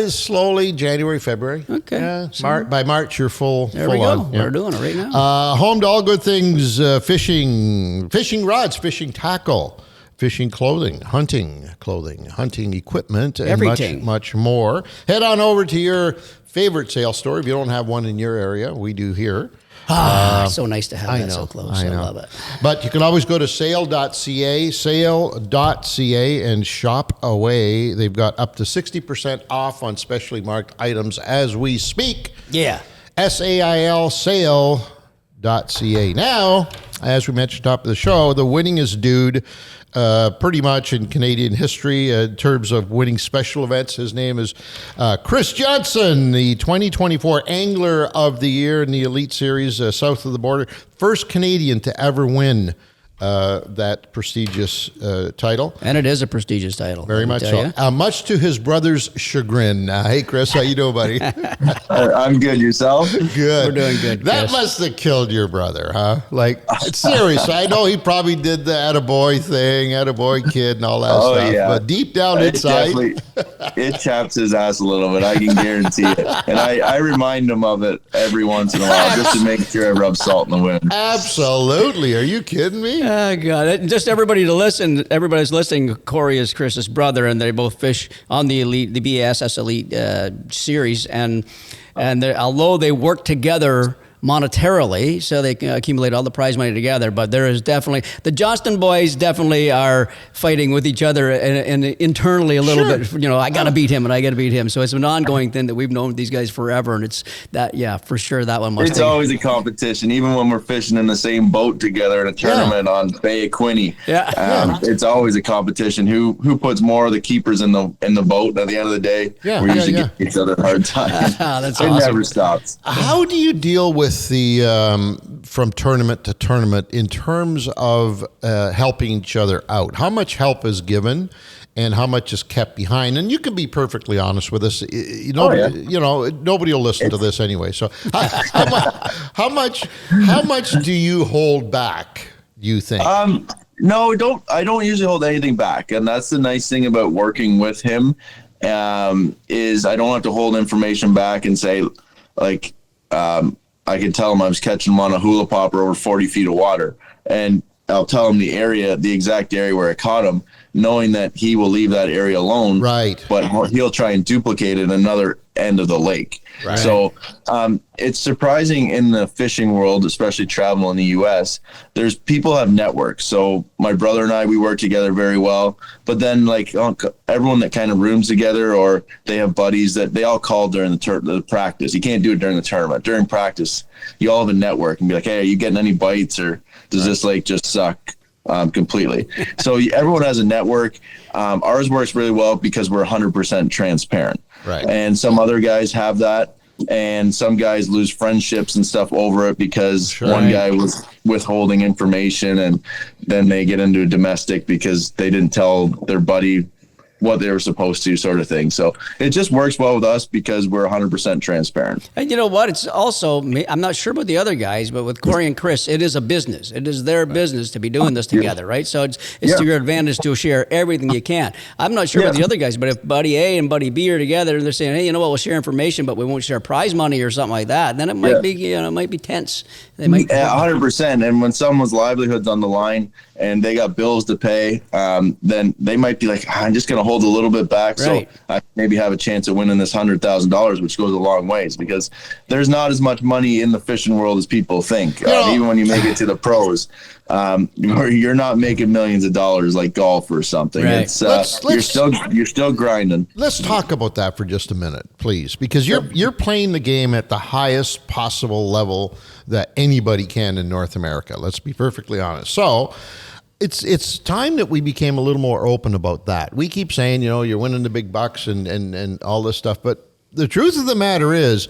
Slowly, January, February. Okay. Yeah, by March, you're full. There we go. On. We're doing it right now. Home to all good things: fishing rods, fishing tackle, fishing clothing, hunting equipment, and everything. much more. Head on over to your favorite Sail store if you don't have one in your area. We do here. So nice to have that so close. I love it. But you can always go to sail.ca, and shop away. They've got up to 60% off on specially marked items as we speak. Yeah. SAIL, sail.ca. Now, as we mentioned top of the show, the winningest dude pretty much in Canadian history in terms of winning special events. His name is Chris Johnston, the 2024 Angler of the Year in the Elite Series south of the border. First Canadian to ever win that prestigious title. And it is a prestigious title. Very much so. Much to his brother's chagrin. Hey, Chris, how you doing, buddy? I'm good. Yourself? Good. We're doing good, That Chris. must have killed your brother, huh? Like, seriously, I know he probably did the attaboy thing, attaboy kid and all that stuff. Yeah. But deep down inside, it chaps his ass a little bit. I can guarantee it. And I remind him of it every once in a while just to make sure I rub salt in the wound. absolutely. Are you kidding me? Oh, God. Just everybody to listen. Everybody's listening. Corey is Chris's brother, and they both fish on the BASS Elite series. And although they work together monetarily, so they can accumulate all the prize money together. But there is definitely, the Johnston boys definitely are fighting with each other and internally a little bit, you know, I got to beat him and I got to beat him. So it's an ongoing thing that we've known these guys forever. And it's that, yeah, for sure that one must It's always a competition, even when we're fishing in the same boat together in a tournament on Bay of Quinte. It's always a competition. Who puts more of the keepers in the boat? At the end of the day, we usually give each other a hard time. That's it awesome. never stops. How do you deal with the from tournament to tournament in terms of helping each other out? How much help is given and how much is kept behind? And you can be perfectly honest with us. You know, nobody will listen to this anyway. So how much do you hold back, you think? No, I don't usually hold anything back. And that's the nice thing about working with him, is I don't have to hold information back and say, like, I can tell him I was catching him on a hula popper over 40 feet of water, and I'll tell him the exact area where I caught him, knowing that he will leave that area alone. Right. But he'll try and duplicate it in another end of the lake. Right. So it's surprising in the fishing world, especially traveling in the U.S., there's people have networks. So my brother and I, we work together very well. But then like everyone that kind of rooms together, or they have buddies that they all call during the practice. You can't do it during the tournament. During practice, you all have a network and be like, hey, are you getting any bites, or does this lake just suck completely? So everyone has a network. Ours works really well because we're 100% transparent. Right. And some other guys have that, and some guys lose friendships and stuff over it because one guy was withholding information, and then they get into a domestic because they didn't tell their buddy what they were supposed to, sort of thing. So it just works well with us because we're 100% transparent. And you know what? It's also, I'm not sure about the other guys, but with Corey and Chris, it is a business. It is their business to be doing this together, right? So it's to your advantage to share everything you can. I'm not sure about the other guys, but if Buddy A and Buddy B are together and they're saying, hey, you know what, we'll share information, but we won't share prize money or something like that, then it might be, it might be tense. They might 100%. And when someone's livelihood's on the line and they got bills to pay, then they might be like, I'm just going to hold a little bit back so I maybe have a chance of winning this $100,000, which goes a long ways, because there's not as much money in the fishing world as people think. Even when you make it to the pros, you're not making millions of dollars like golf or something. Right. It's you're still grinding. Let's talk about that for just a minute, please, because you're playing the game at the highest possible level that anybody can in North America. Let's be perfectly honest. So it's time that we became a little more open about that. We keep saying, you're winning the big bucks and all this stuff, but the truth of the matter is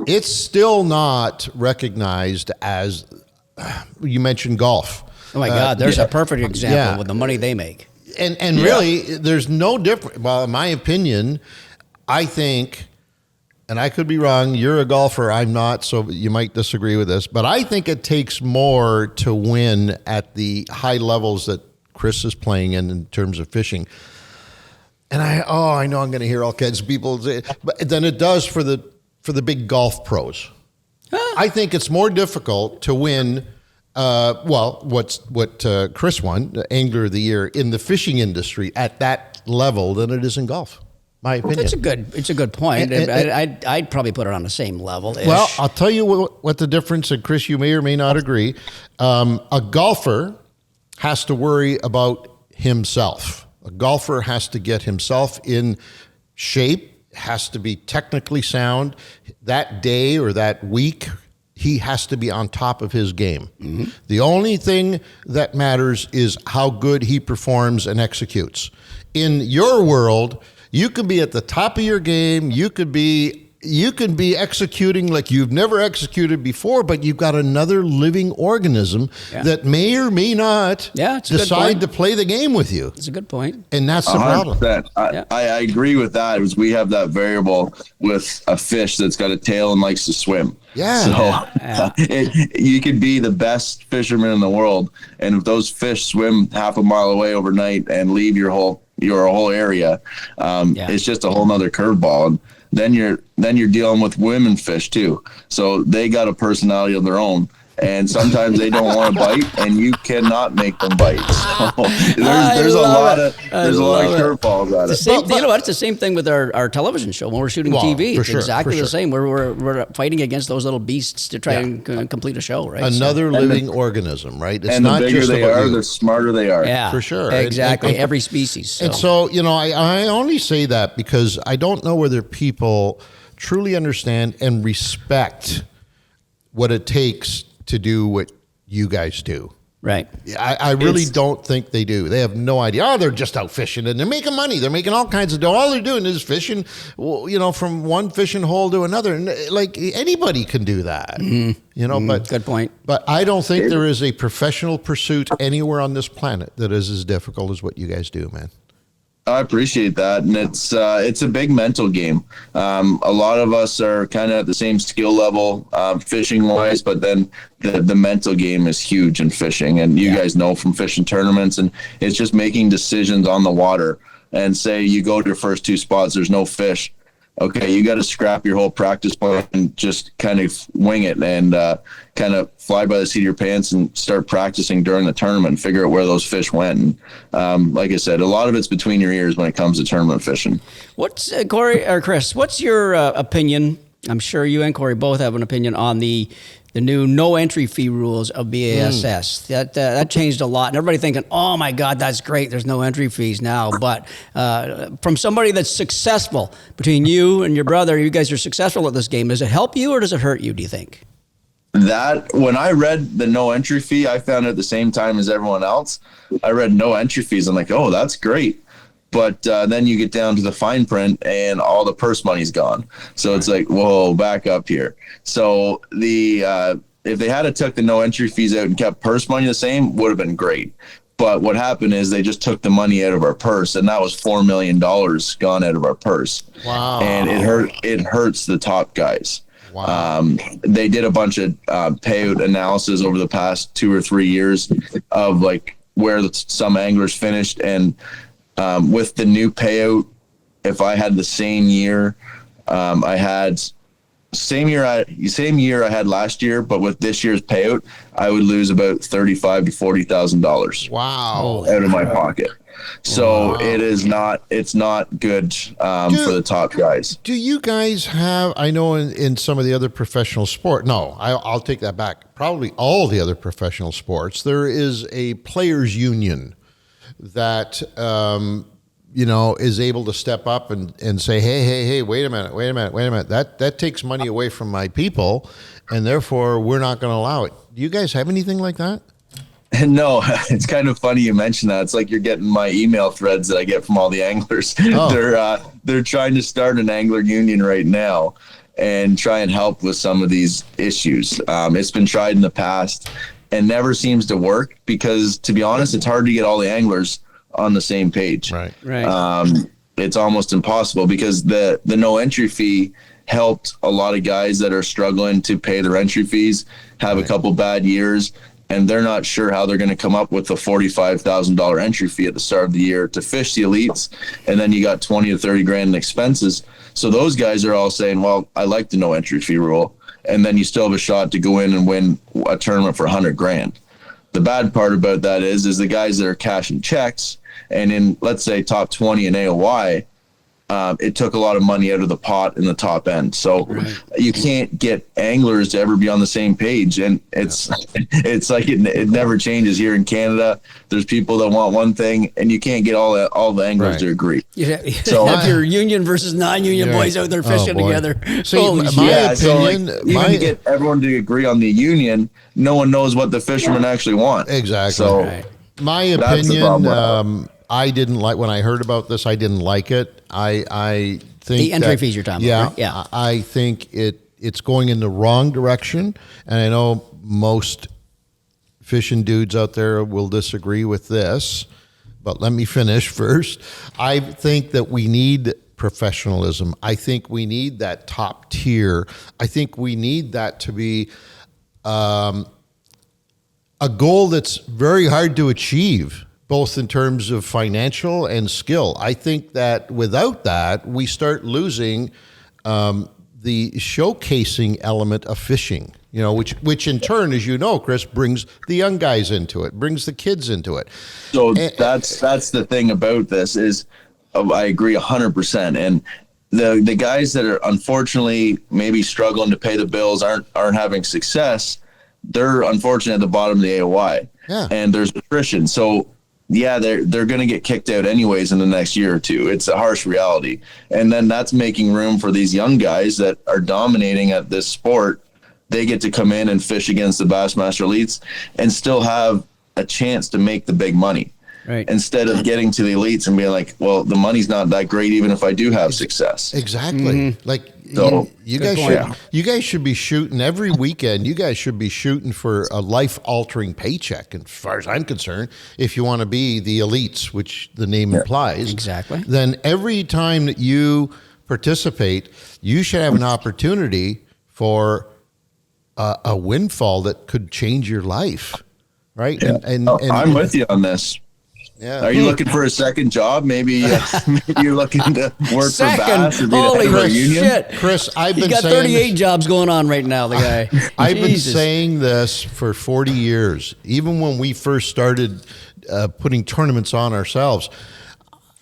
it's still not recognized as, you mentioned golf. Oh my God, there's a perfect example with the money they make. And really, there's no difference. Well, in my opinion, I think, and I could be wrong, you're a golfer, I'm not, so you might disagree with this, but I think it takes more to win at the high levels that Chris is playing in terms of fishing. And I know I'm going to hear all kinds of people say, but than it does for the big golf pros. I think it's more difficult to win. What Chris won, the Angler of the Year, in the fishing industry at that level than it is in golf. My opinion. It's a good point. I'd probably put it on the same level. Well, I'll tell you what the difference, and Chris, you may or may not agree. A golfer has to worry about himself. A golfer has to get himself in shape, has to be technically sound. That day or that week, he has to be on top of his game. Mm-hmm. The only thing that matters is how good he performs and executes. In your world, you could be at the top of your game. You could be you can be executing like you've never executed before, but you've got another living organism that may or may not decide to play the game with you. It's a good point. And that's the problem. I agree with that. Is we have that variable with a fish that's got a tail and likes to swim. Yeah. So you could be the best fisherman in the world, and if those fish swim half a mile away overnight and leave your whole area, it's just a whole nother curveball. And then you're dealing with women fish too, so they got a personality of their own, and sometimes they don't want to bite, and you cannot make them bite. So there's a lot of curveballs at it. You know what? It's the same thing with our television show when we're shooting TV. It's exactly the same. We're fighting against those little beasts to try and complete a show, right? Another living organism, right? It's and not the bigger just they about are, the smarter they are. Yeah, for sure. Exactly. Every species. So. And so, I only say that because I don't know whether people truly understand and respect what it takes to do what you guys do. Right. I really don't think they do. They have no idea. Oh, they're just out fishing and they're making money. They're making all kinds of dough. All they're doing is fishing, from one fishing hole to another. And like anybody can do that, but good point. But I don't think there is a professional pursuit anywhere on this planet that is as difficult as what you guys do, man. I appreciate that, and it's a big mental game. A lot of us are kind of at the same skill level, fishing wise, but then the mental game is huge in fishing, and you guys know from fishing tournaments, and it's just making decisions on the water. And say you go to your first two spots, there's no fish. Okay, you got to scrap your whole practice plan and just kind of wing it and kind of fly by the seat of your pants and start practicing during the tournament and figure out where those fish went. And, like I said, a lot of it's between your ears when it comes to tournament fishing. What's Corey or Chris? What's your opinion? I'm sure you and Corey both have an opinion on the new no entry fee rules of BASS. That changed a lot, and everybody thinking, "Oh my God, that's great! There's no entry fees now." But from somebody that's successful, between you and your brother, you guys are successful at this game. Does it help you or does it hurt you? Do you think? That when I read the no entry fee, I found it at the same time as everyone else. I read no entry fees. I'm like, "Oh, that's great." But then you get down to the fine print and all the purse money's gone. So it's like, whoa, back up here. So if they had took the no entry fees out and kept purse money the same, would have been great. But what happened is they just took the money out of our purse, and that was $4 million gone out of our purse. Wow. And it hurts the top guys. Wow. They did a bunch of payout analysis over the past 2 or 3 years of like where some anglers finished, and with the new payout, if I had the same year, I had same year I had last year, but with this year's payout, I would lose about $35,000 to $40,000. Wow, out of my pocket. So it's not good for the top guys. Do you guys have? I know in some of the other professional sport. No, I'll take that back. Probably all the other professional sports, there is a players' union that is able to step up and say, hey, wait a minute. That takes money away from my people, and therefore we're not going to allow it. Do you guys have anything like that? No, it's kind of funny you mention that. It's like you're getting my email threads that I get from all the anglers. Oh. They're trying to start an angler union right now and try and help with some of these issues. It's been tried in the past and never seems to work because, to be honest, it's hard to get all the anglers on the same page. Right. It's almost impossible because the no entry fee helped a lot of guys that are struggling to pay their entry fees, have a couple bad years, and they're not sure how they're going to come up with the $45,000 entry fee at the start of the year to fish the elites. And then you got 20 to 30 grand in expenses. So those guys are all saying, well, I like the no entry fee rule. And then you still have a shot to go in and win a tournament for 100 grand. The bad part about that is the guys that are cashing checks and in, let's say, top 20 in AOY, it took a lot of money out of the pot in the top end. So you can't get anglers to ever be on the same page. And it's like it never changes here in Canada. There's people that want one thing and you can't get all the anglers to agree. So have your union versus non-union boys out there fishing together. See, my opinion, even to get everyone to agree on the union, no one knows what the fishermen actually want. Exactly. So my opinion, I didn't like when I heard about this. I didn't like it. I think the entry fees you're talking about, right? Yeah. I think it's going in the wrong direction, and I know most fishing dudes out there will disagree with this, but let me finish first. I think that we need professionalism. I think we need that top tier. I think we need that to be a goal that's very hard to achieve, both in terms of financial and skill. I think that without that, we start losing the showcasing element of fishing, which in turn, as you know, Chris, brings the young guys into it, brings the kids into it. So that's the thing about this is I agree 100%. And the guys that are unfortunately maybe struggling to pay the bills, aren't having success, they're unfortunately at the bottom of the AOY. Yeah. And there's attrition. So yeah, they're going to get kicked out anyways in the next year or two. It's a harsh reality. And then that's making room for these young guys that are dominating at this sport. They get to come in and fish against the Bassmaster elites and still have a chance to make the big money. Right. Instead of getting to the elites and being like, well, the money's not that great even if I do have success. Exactly. Mm-hmm. Like So, you guys should be shooting every weekend. You guys should be shooting for a life-altering paycheck. And as far as I'm concerned, if you want to be the elites, which the name implies, Exactly. then every time that you participate, you should have an opportunity for a windfall that could change your life, right? Yeah. And I'm with you on this. Yeah. Are you looking for a second job? Maybe you're looking to work for Bass or be Holy the head of a union. shit. Chris, I've been got saying 38 jobs going on right now, the guy. I've been Jesus. saying this for 40 years. Even when we first started putting tournaments on ourselves,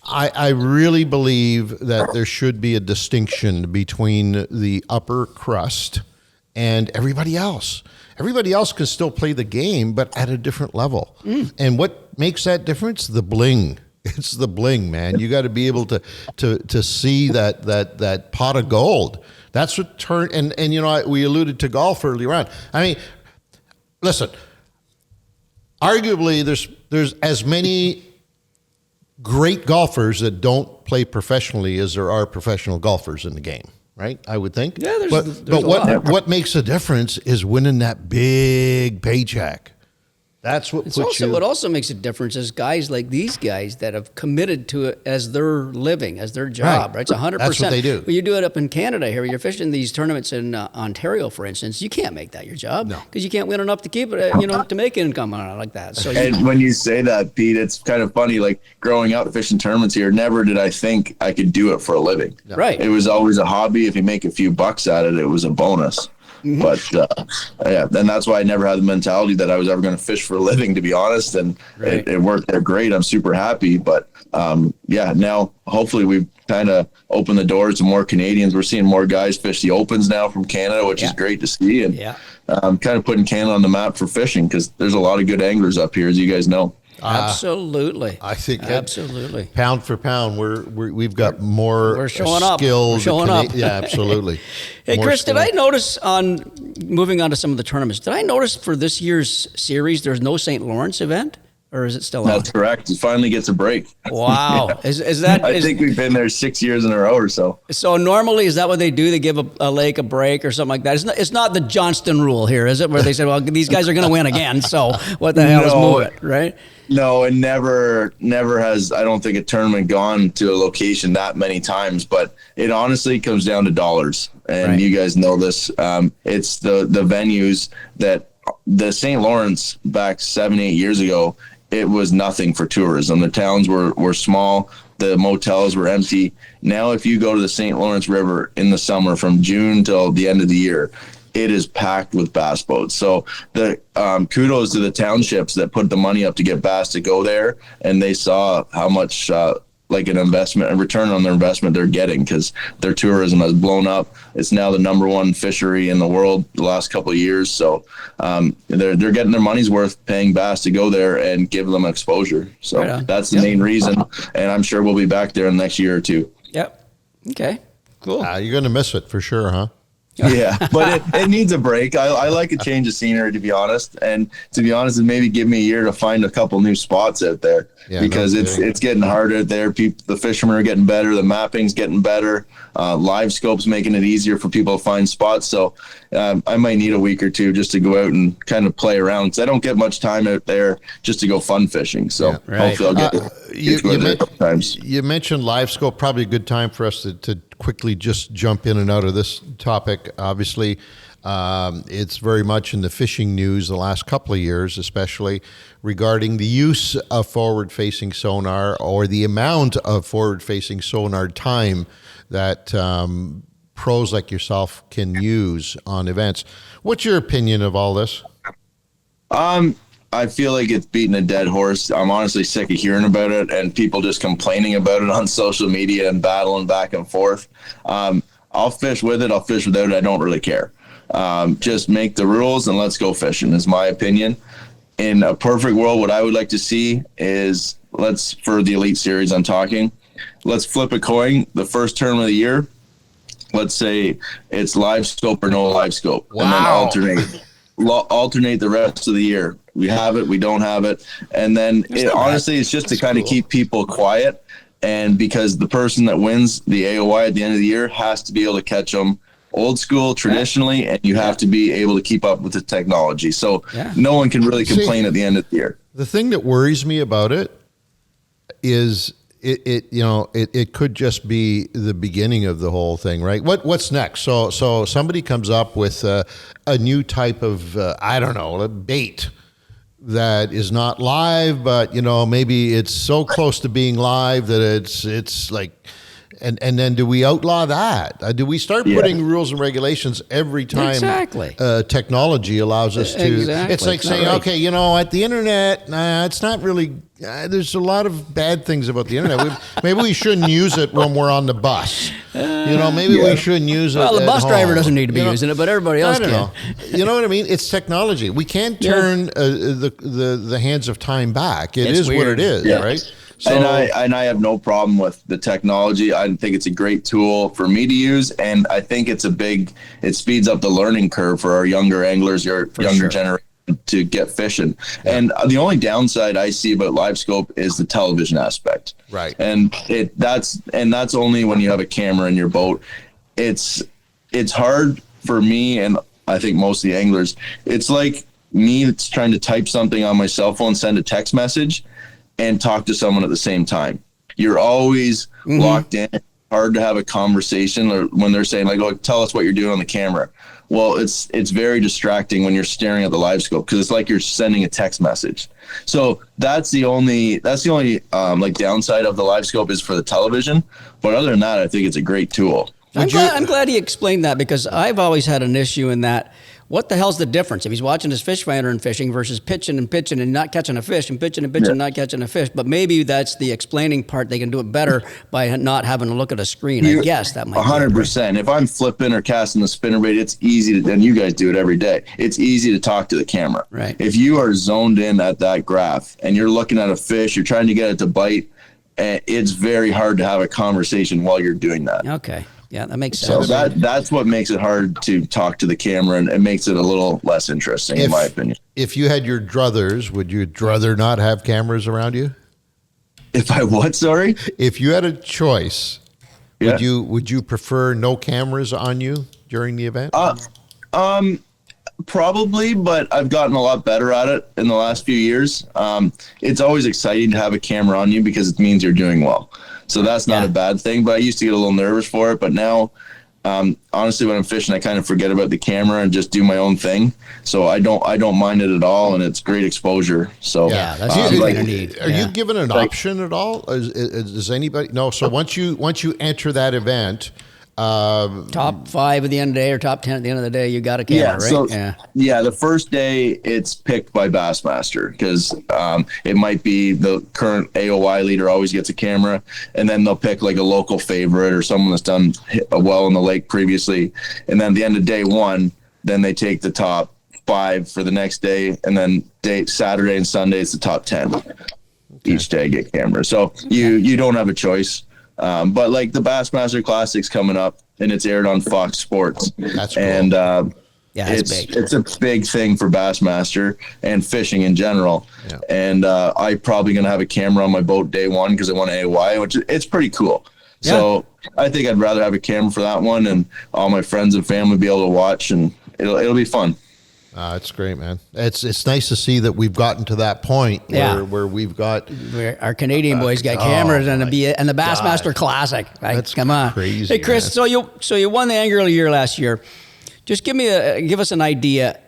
I really believe that there should be a distinction between the upper crust and everybody else. Everybody else can still play the game, but at a different level. And what makes that difference? The bling. It's the bling, man. You got to be able to see that pot of gold. That's what and we alluded to golf earlier on. I mean, listen. Arguably, there's as many great golfers that don't play professionally as there are professional golfers in the game. Right, I would think. Yeah, there's but a lot. what makes a difference is winning that big paycheck. That's what What also makes a difference is guys like these guys that have committed to it as their living, as their job, right? It's 100%. That's what they do. When you do it up in Canada here, you're fishing these tournaments in Ontario, for instance, you can't make that your job because you can't win enough to keep it, to make income on it like that. So And when you say that, Pete, it's kind of funny. Like growing up fishing tournaments here, never did I think I could do it for a living. Right. It was always a hobby. If you make a few bucks at it, it was a bonus. But and that's why I never had the mentality that I was ever going to fish for a living, to be honest. And it worked out great. I'm super happy. But now hopefully we've kind of opened the doors to more Canadians. We're seeing more guys fish the opens now from Canada, which is great to see. And kind of putting Canada on the map for fishing because there's a lot of good anglers up here, as you guys know. Absolutely. I think absolutely. Pound for pound, we've got more We're showing up. skills. We're showing up. Yeah, absolutely. Hey, More Chris, skill. did I notice moving on to some of the tournaments, did I notice for this year's series there's no St. Lawrence event? Or is it still on? That's correct. It finally gets a break. Wow. Is that? I think we've been there 6 years in a row or so. So normally, is that what they do? They give a lake a break or something like that? It's not the Johnston rule here, is it? Where they say, well, these guys are going to win again, so what the hell is move it, right? No, it never has. I don't think a tournament gone to a location that many times, but it honestly comes down to dollars. And you guys know this. It's the venues that the St. Lawrence back 7-8 years ago. It was nothing for tourism. The towns were small. The motels were empty. Now, if you go to the St. Lawrence River in the summer from June till the end of the year, it is packed with bass boats. So the kudos to the townships that put the money up to get bass to go there, and they saw how much like an investment, a return on their investment they're getting because their tourism has blown up. It's now the #1 fishery in the world the last couple of years. So they're getting their money's worth paying bass to go there and give them exposure. So that's the main reason. And I'm sure we'll be back there in the next year or two. Yep. Okay. Cool. You're going to miss it for sure, huh? Yeah, but it needs a break. I like a change of scenery, to be honest. And to be honest, maybe give me a year to find a couple new spots out there, because it's getting harder out there. The fishermen are getting better. The mapping's getting better. Live scope's making it easier for people to find spots. So I might need a week or two just to go out and kind of play around, because I don't get much time out there just to go fun fishing. So hopefully I'll get to go there a couple times. You mentioned live scope. Probably a good time for us to quickly just jump in and out of this topic. Obviously, it's very much in the fishing news the last couple of years, especially regarding the use of forward-facing sonar, or the amount of forward-facing sonar time that pros like yourself can use on events. What's your opinion of all this? I feel like it's beating a dead horse. I'm honestly sick of hearing about it and people just complaining about it on social media and battling back and forth. I'll fish with it. I'll fish without it. I don't really care. Just make the rules and let's go fishing, is my opinion. In a perfect world, what I would like to see is, for the Elite Series I'm talking, let's flip a coin. The first term of the year, let's say it's live scope or no live scope. Wow. And then alternate the rest of the year. We have it, we don't have it. And then honestly, it's just to kind of keep people quiet. And because the person that wins the AOY at the end of the year has to be able to catch them old school, traditionally, and you have to be able to keep up with the technology. So no one can really complain at the end of the year. The thing that worries me about it is it could just be the beginning of the whole thing, right? What's next? So somebody comes up with a new type of a bait that is not live, but maybe it's so close to being live that it's like, and then do we outlaw that? Do we start putting rules and regulations every time technology allows us to? Exactly. It's like saying, okay, at the internet, it's not really. There's a lot of bad things about the internet. Maybe we shouldn't use it when we're on the bus. Maybe we shouldn't use it. Well, the bus driver home. doesn't need to be using it, but everybody else can. You know what I mean? It's technology. We can't turn the hands of time back. It's weird. What it is, right? So, and I have no problem with the technology. I think it's a great tool for me to use, and I think it speeds up the learning curve for our younger anglers, younger generation, to get fishing. And the only downside I see about live scope is the television aspect. Right. And that's only when you have a camera in your boat. It's hard for me, and I think most of the anglers, it's like me that's trying to type something on my cell phone, send a text message, and talk to someone at the same time. You're always locked in. Hard to have a conversation, or when they're saying like, "Oh, tell us what you're doing on the camera." Well, it's very distracting when you're staring at the live scope, because it's like you're sending a text message. So that's the only like downside of the live scope, is for the television. But other than that, I think it's a great tool. I'm glad he explained that, because I've always had an issue in that. What the hell's the difference if he's watching his fish finder and fishing versus pitching and not catching a fish, and pitching and not catching a fish? But maybe that's the explaining part. They can do it better by not having to look at a screen. I guess that might 100%. If I'm flipping or casting the spinnerbait, it's easy to, and you guys do it every day, it's easy to talk to the camera. Right. If you are zoned in at that graph and you're looking at a fish, you're trying to get it to bite, it's very hard to have a conversation while you're doing that. Okay. Yeah, that makes sense. So that's what makes it hard to talk to the camera, and it makes it a little less interesting, in my opinion. If you had your druthers, would you druther not have cameras around you? If I what? Sorry? If you had a choice, would you prefer no cameras on you during the event? Probably, but I've gotten a lot better at it in the last few years. It's always exciting to have a camera on you, because it means you're doing well. So that's not a bad thing, but I used to get a little nervous for it. But now, honestly, when I'm fishing, I kind of forget about the camera and just do my own thing. So I don't mind it at all, and it's great exposure. So that's what you need. Are you given an option at all? Does anybody? No. So once you enter that event, top 5 at the end of the day, or top 10 at the end of the day, you got a camera, right? So, the first day it's picked by Bassmaster, because it might be the current AOY leader always gets a camera, and then they'll pick like a local favorite or someone that's done well in the lake previously, and then at the end of day 1, then they take the top 5 for the next day, and then Saturday and Sunday it's the top 10. Each day get cameras. So you don't have a choice. But like the Bassmaster Classic's coming up, and it's aired on Fox Sports. That's cool. And Yeah, it's a big thing for Bassmaster and fishing in general. Yeah. And I'm probably going to have a camera on my boat day one because I want AOY, which it's pretty cool. Yeah. So I think I'd rather have a camera for that one and all my friends and family be able to watch, and it'll be fun. It's great, man. It's nice to see that we've gotten to that point where we've got our Canadian boys got cameras and the Bassmaster Classic. Right? That's Come on, crazy, Hey, Chris. man. So you won the Angler of the Year last year. Just give us an idea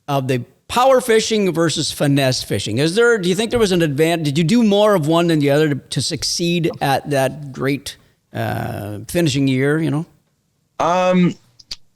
of the power fishing versus finesse fishing. Do you think there was an advantage? Did you do more of one than the other to succeed at that great finishing year? You know.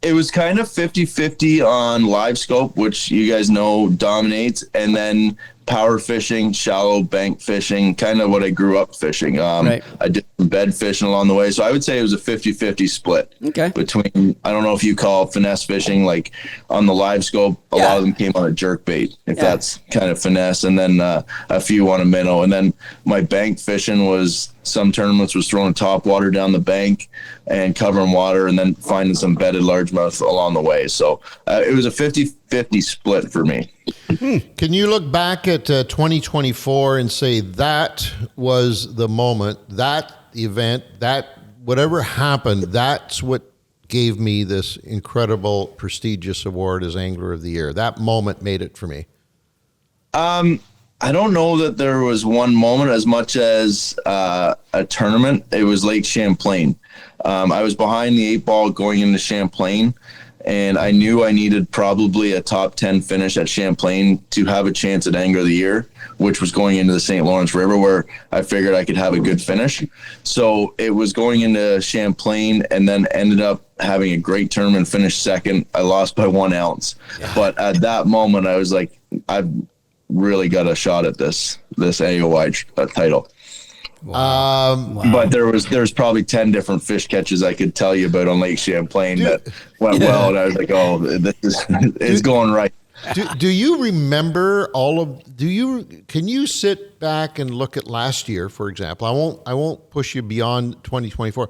It was kind of 50-50 on live scope, which you guys know dominates, and then power fishing, shallow bank fishing, kind of what I grew up fishing. Right. I did some bed fishing along the way. So I would say it was a 50-50 split between, I don't know if you call finesse fishing, like on the live scope, a lot of them came on a jerk bait, if that's kind of finesse, and then a few on a minnow. And then my bank fishing was, some tournaments was throwing top water down the bank and covering water and then finding some bedded largemouth along the way. So it was a 50-50 split for me. Can you look back at 2024 and say that was the moment, that event, that whatever happened, that's what gave me this incredible, prestigious award as Angler of the Year? That moment made it for me. I don't know that there was one moment as much as a tournament. It was Lake Champlain. I was behind the 8 ball going into Champlain, and I knew I needed probably a top 10 finish at Champlain to have a chance at Angler of the Year, which was going into the St. Lawrence River, where I figured I could have a good finish. So it was going into Champlain, and then ended up having a great tournament, finished second. I lost by 1 ounce. Yeah. But at that moment, I was like, I've really got a shot at this AOY title. Wow. But there's probably 10 different fish catches I could tell you about on Lake Champlain that went well, and I was like, oh, it's going right. Do you remember can you sit back and look at last year, for example? I won't push you beyond 2024.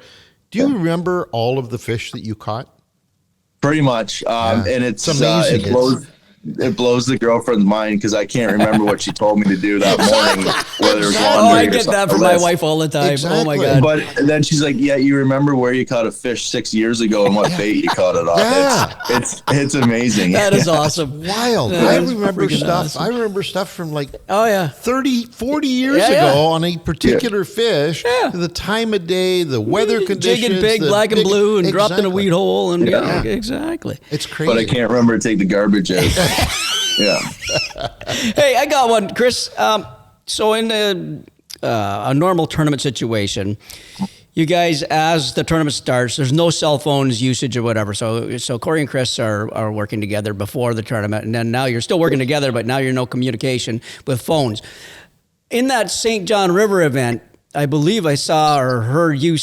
Do you remember all of the fish that you caught? Pretty much. And it's amazing. It blows the girlfriend's mind because I can't remember what she told me to do that morning, whether it was laundry I get that from my wife all the time. Exactly. Oh my God. But then she's like, yeah, you remember where you caught a fish 6 years ago and what bait you caught it on. Yeah. It's amazing. That is awesome. Wild. I remember stuff. Awesome. I remember stuff from like 30, 40 years ago on a particular fish, the time of day, the weather conditions. Jigging big, black and blue, and dropped in a weed hole. And exactly. It's crazy. But I can't remember to take the garbage out. Yeah. Hey, I got one, Chris. So in a normal tournament situation, you guys, as the tournament starts, there's no cell phones usage or whatever. So Corey and Chris are working together before the tournament, and then now you're still working together, but now you're no communication with phones. In that St. John River event, I believe I saw or heard you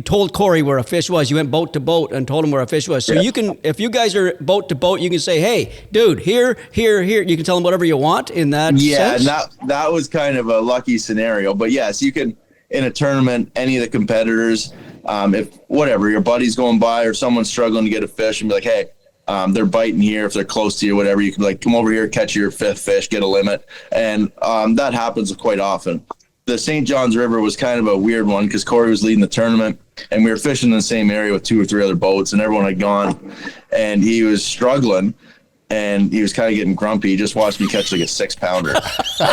told Corey where a fish was. You went boat to boat and told him where a fish was. So you can, if you guys are boat to boat, you can say, hey, dude, here. You can tell him whatever you want in that sense. Yeah, that was kind of a lucky scenario. But yes, you can, in a tournament, any of the competitors, if whatever, your buddy's going by or someone's struggling to get a fish and be like, hey, they're biting here, if they're close to you, whatever, you can be like, come over here, catch your 5th fish, get a limit. And that happens quite often. The St. John's River was kind of a weird one because Corey was leading the tournament and we were fishing in the same area with 2 or 3 other boats and everyone had gone, and he was struggling and he was kind of getting grumpy. He just watched me catch like a 6-pounder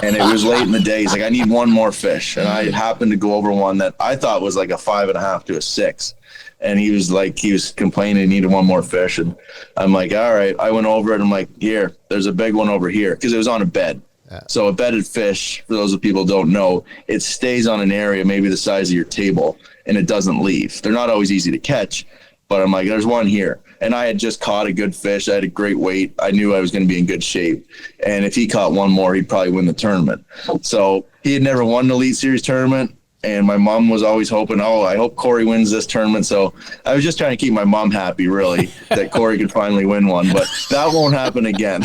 and it was late in the day. He's like, I need one more fish. And I happened to go over one that I thought was like a 5.5 to a 6. And he was complaining he needed one more fish. And I'm like, all right. I went over it. I'm like, here, there's a big one over here. Cause it was on a bed. So a bedded fish, for those of people who don't know, it stays on an area maybe the size of your table and it doesn't leave. They're not always easy to catch, but I'm like, there's one here. And I had just caught a good fish. I had a great weight. I knew I was going to be in good shape. And if he caught one more, he'd probably win the tournament. So he had never won the Elite Series tournament. and my mom was always hoping, I hope Corey wins this tournament. So I was just trying to keep my mom happy, really, that Corey could finally win one. But that won't happen again.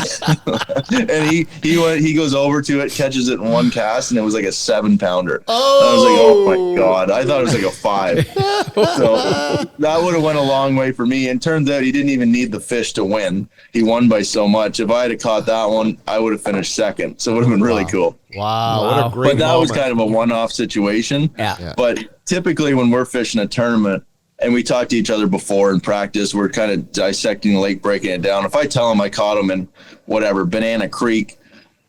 And he goes over to it, catches it in one cast, and it was like a 7-pounder. Oh! I was like, oh my God. I thought it was like a 5. So that would have went a long way for me. And turns out he didn't even need the fish to win. He won by so much. If I had caught that one, I would have finished second. So it would have been really cool. Wow. What a great But that moment. was kind of a one-off situation. Yeah. But typically when we're fishing a tournament and we talk to each other before in practice, we're kind of dissecting the lake, breaking it down. If I tell him I caught him in whatever, Banana Creek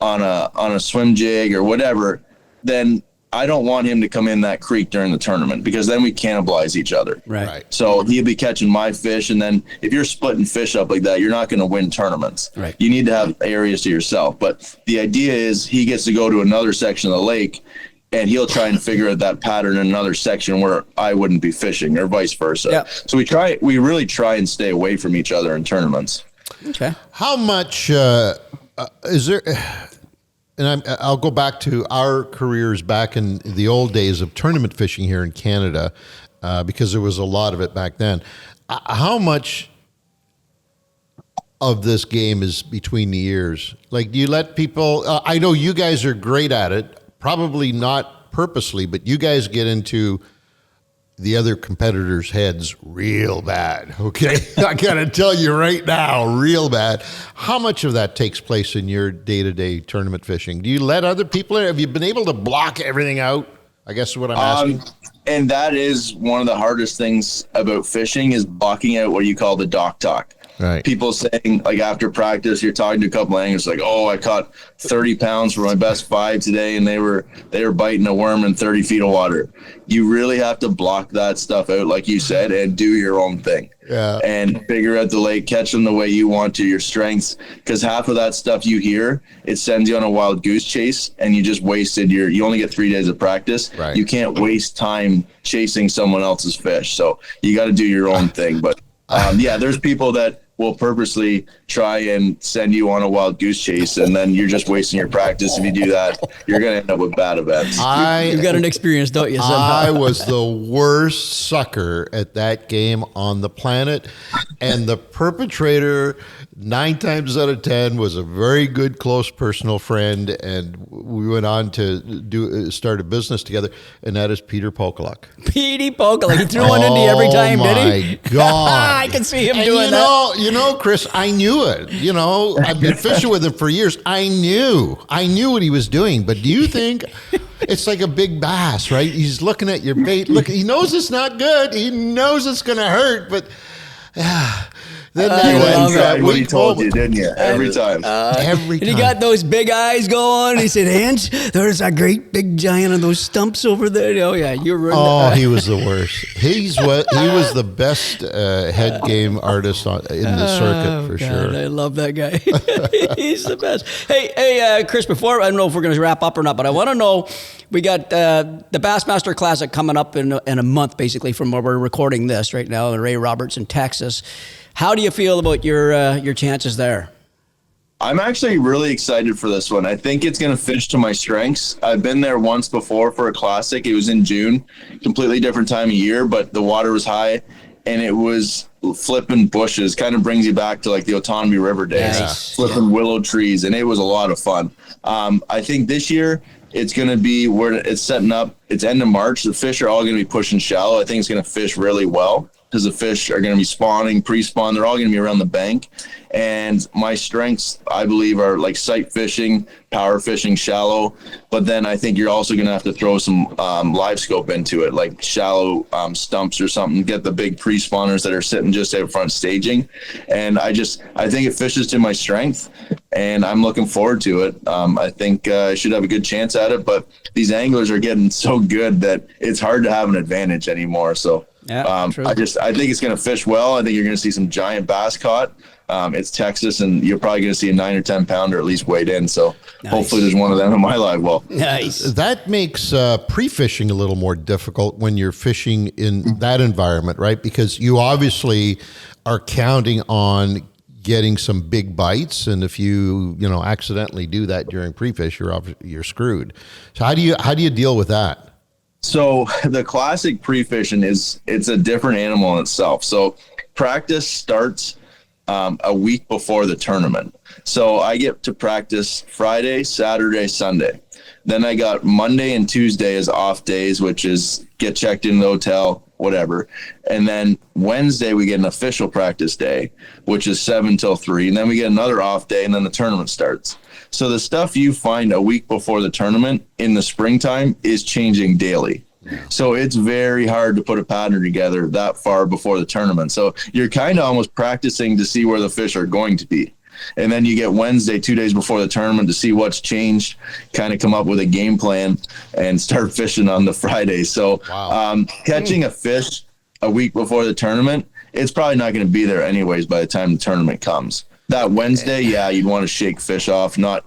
on a swim jig or whatever, then I don't want him to come in that creek during the tournament because then we cannibalize each other. Right. So he'll be catching my fish, and then if you're splitting fish up like that, you're not going to win tournaments. Right. You need to have areas to yourself. But the idea is he gets to go to another section of the lake, and he'll try and figure out that pattern in another section where I wouldn't be fishing, or vice versa. Yep. So we really try and stay away from each other in tournaments. Okay. How much is there? And I'll go back to our careers back in the old days of tournament fishing here in Canada, because there was a lot of it back then. How much of this game is between the ears? Like, do you let people? I know you guys are great at it, probably not purposely, but you guys get into the other competitors' heads real bad, okay? I gotta tell you right now, real bad. How much of that takes place in your day-to-day tournament fishing? Do you let other people in? Have you been able to block everything out? I guess is what I'm asking. And that is one of the hardest things about fishing is blocking out what you call the dock talk. Right. People saying, like, after practice, you're talking to a couple of anglers, like, I caught 30 pounds for my best 5 today, and they were biting a worm in 30 feet of water. You really have to block that stuff out, like you said, and do your own thing. Yeah. And figure out the lake, catch them the way you want to, your strengths, because half of that stuff you hear, it sends you on a wild goose chase, and you just wasted you only get 3 days of practice. Right. You can't waste time chasing someone else's fish. So you got to do your own thing. But there's people that will purposely try and send you on a wild goose chase, and then you're just wasting your practice. If you do that, you're going to end up with bad events. You've got an experience, don't you? Somehow? I was the worst sucker at that game on the planet, and the perpetrator 9 times out of 10 was a very good, close personal friend, and we went on to start a business together, and that is Peter Pokaluk. Petey Pokaluk. He threw one into you every time, did he? Oh, my God. I can see him And doing that. You know, Chris, I knew it. You know, I've been fishing with him for years. I knew what he was doing. But do you think it's like a big bass, right? He's looking at your bait. Look, he knows it's not good. He knows it's going to hurt. But then that what he told you, didn't you? Every time. every time. And he got those big eyes going. He said, Ange, there's a great big giant of those stumps over there. Oh, yeah, you're right. Oh, he was the worst. He was the best head game artist in the circuit for God, sure. I love that guy. He's the best. Hey, Chris, before, I don't know if we're going to wrap up or not, but I want to know, we got the Bassmaster Classic coming up in a month, basically, from where we're recording this right now in Ray Roberts in Texas. How do you feel about your chances there? I'm actually really excited for this one. I think it's going to fish to my strengths. I've been there once before for a classic. It was in June, completely different time of year, but the water was high and it was flipping bushes. Kind of brings you back to like the Otonabee River days, flipping willow trees, and it was a lot of fun. I think this year it's going to be where it's setting up. It's end of March. The fish are all going to be pushing shallow. I think it's going to fish really well because the fish are going to be spawning, pre-spawn. They're all going to be around the bank. And my strengths, I believe, are like sight fishing, power fishing, shallow. But then I think you're also going to have to throw some live scope into it, like shallow stumps or something. Get the big pre-spawners that are sitting just out front staging. And I think it fishes to my strength, and I'm looking forward to it. I think I should have a good chance at it. But these anglers are getting so good that it's hard to have an advantage anymore. So true. I think it's going to fish well. I think you're going to see some giant bass caught. It's Texas, and you're probably going to see a 9 or 10 pounder at least weighed in. So hopefully there's one of them in my live well. Nice. That makes pre-fishing a little more difficult when you're fishing in that environment, right? Because you obviously are counting on getting some big bites, and if you accidentally do that during pre-fish, you're screwed. So how do you deal with that? So the classic pre-fishing it's a different animal in itself. So practice starts a week before the tournament. So I get to practice Friday, Saturday, Sunday. Then I got Monday and Tuesday as off days, which is get checked in the hotel, whatever. And then Wednesday we get an official practice day, which is 7 till 3. And then we get another off day, and then the tournament starts. So the stuff you find a week before the tournament in the springtime is changing daily. So it's very hard to put a pattern together that far before the tournament. So you're kind of almost practicing to see where the fish are going to be. And then you get Wednesday, 2 days before the tournament, to see what's changed, kind of come up with a game plan and start fishing on the Friday. So catching a fish a week before the tournament, it's probably not going to be there anyways by the time the tournament comes. That Wednesday, you'd want to shake fish off, not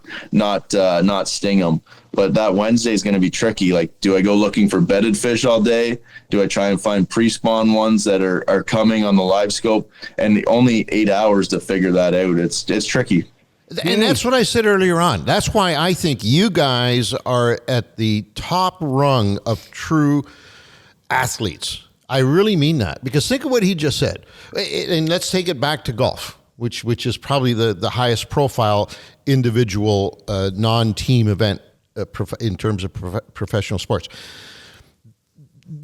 sting them. But that Wednesday is going to be tricky. Like, do I go looking for bedded fish all day? Do I try and find pre-spawn ones that are coming on the live scope? And only 8 hours to figure that out. It's tricky. And that's what I said earlier on. That's why I think you guys are at the top rung of true athletes. I really mean that, because think of what he just said. And let's take it back to golf, which is probably the highest profile individual non-team event in terms of professional sports.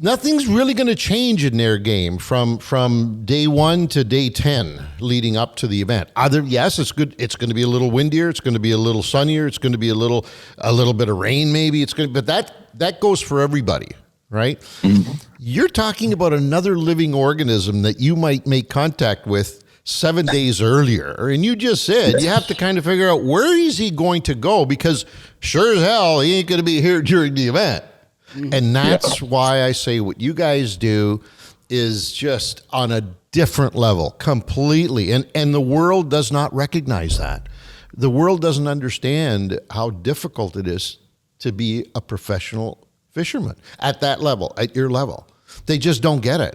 Nothing's really going to change in their game from day 1 to day 10 leading up to the event. Yes, it's good. It's going to be a little windier. It's going to be a little sunnier. It's going to be a little bit of rain, maybe. But that goes for everybody, right? Mm-hmm. You're talking about another living organism that you might make contact with 7 days earlier. And you just said you have to kind of figure out, where is he going to go? Because sure as hell, he ain't going to be here during the event. And that's why I say what you guys do is just on a different level completely. And the world does not recognize that. The world doesn't understand how difficult it is to be a professional fisherman at that level, at your level. They just don't get it.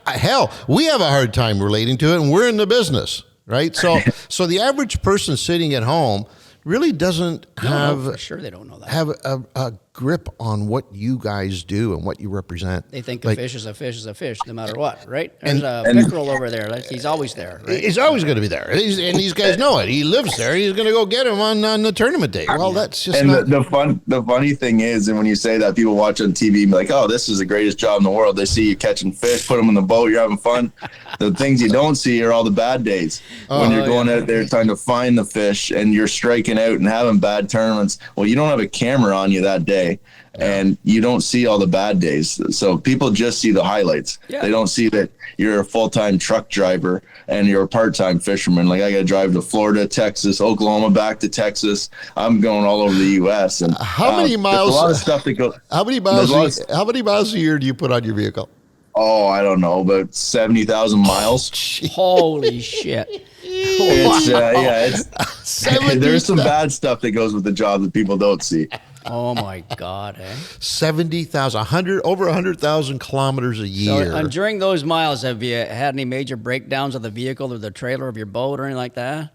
Hell, we have a hard time relating to it, and we're in the business, right? So the average person sitting at home really doesn't have, for sure they don't know that. Have a grip on what you guys do and what you represent. They think a fish is a fish is a fish, no matter what, right? There's a pickerel over there. He's always there, right? He's always going to be there. And these guys know it. He lives there. He's going to go get him on the tournament day. Well, that's just the funny thing is, and when you say that, people watch on TV and be like, oh, this is the greatest job in the world. They see you catching fish, put them in the boat, you're having fun. The things you don't see are all the bad days. When you're going out there trying to find the fish and you're striking out and having bad tournaments. Well, you don't have a camera on you that day. And you don't see all the bad days. So people just see the highlights. Yeah. They don't see that you're a full-time truck driver and you're a part-time fisherman. Like, I got to drive to Florida, Texas, Oklahoma, back to Texas. I'm going all over the U.S. And how many miles? A lot of stuff that goes. How many miles a year do you put on your vehicle? Oh, I don't know, about 70,000 miles. Holy shit. There's some bad stuff that goes with the job that people don't see. Oh my God, 70,000, over 100,000 kilometers a year. So, and during those miles, have you had any major breakdowns of the vehicle or the trailer of your boat or anything like that?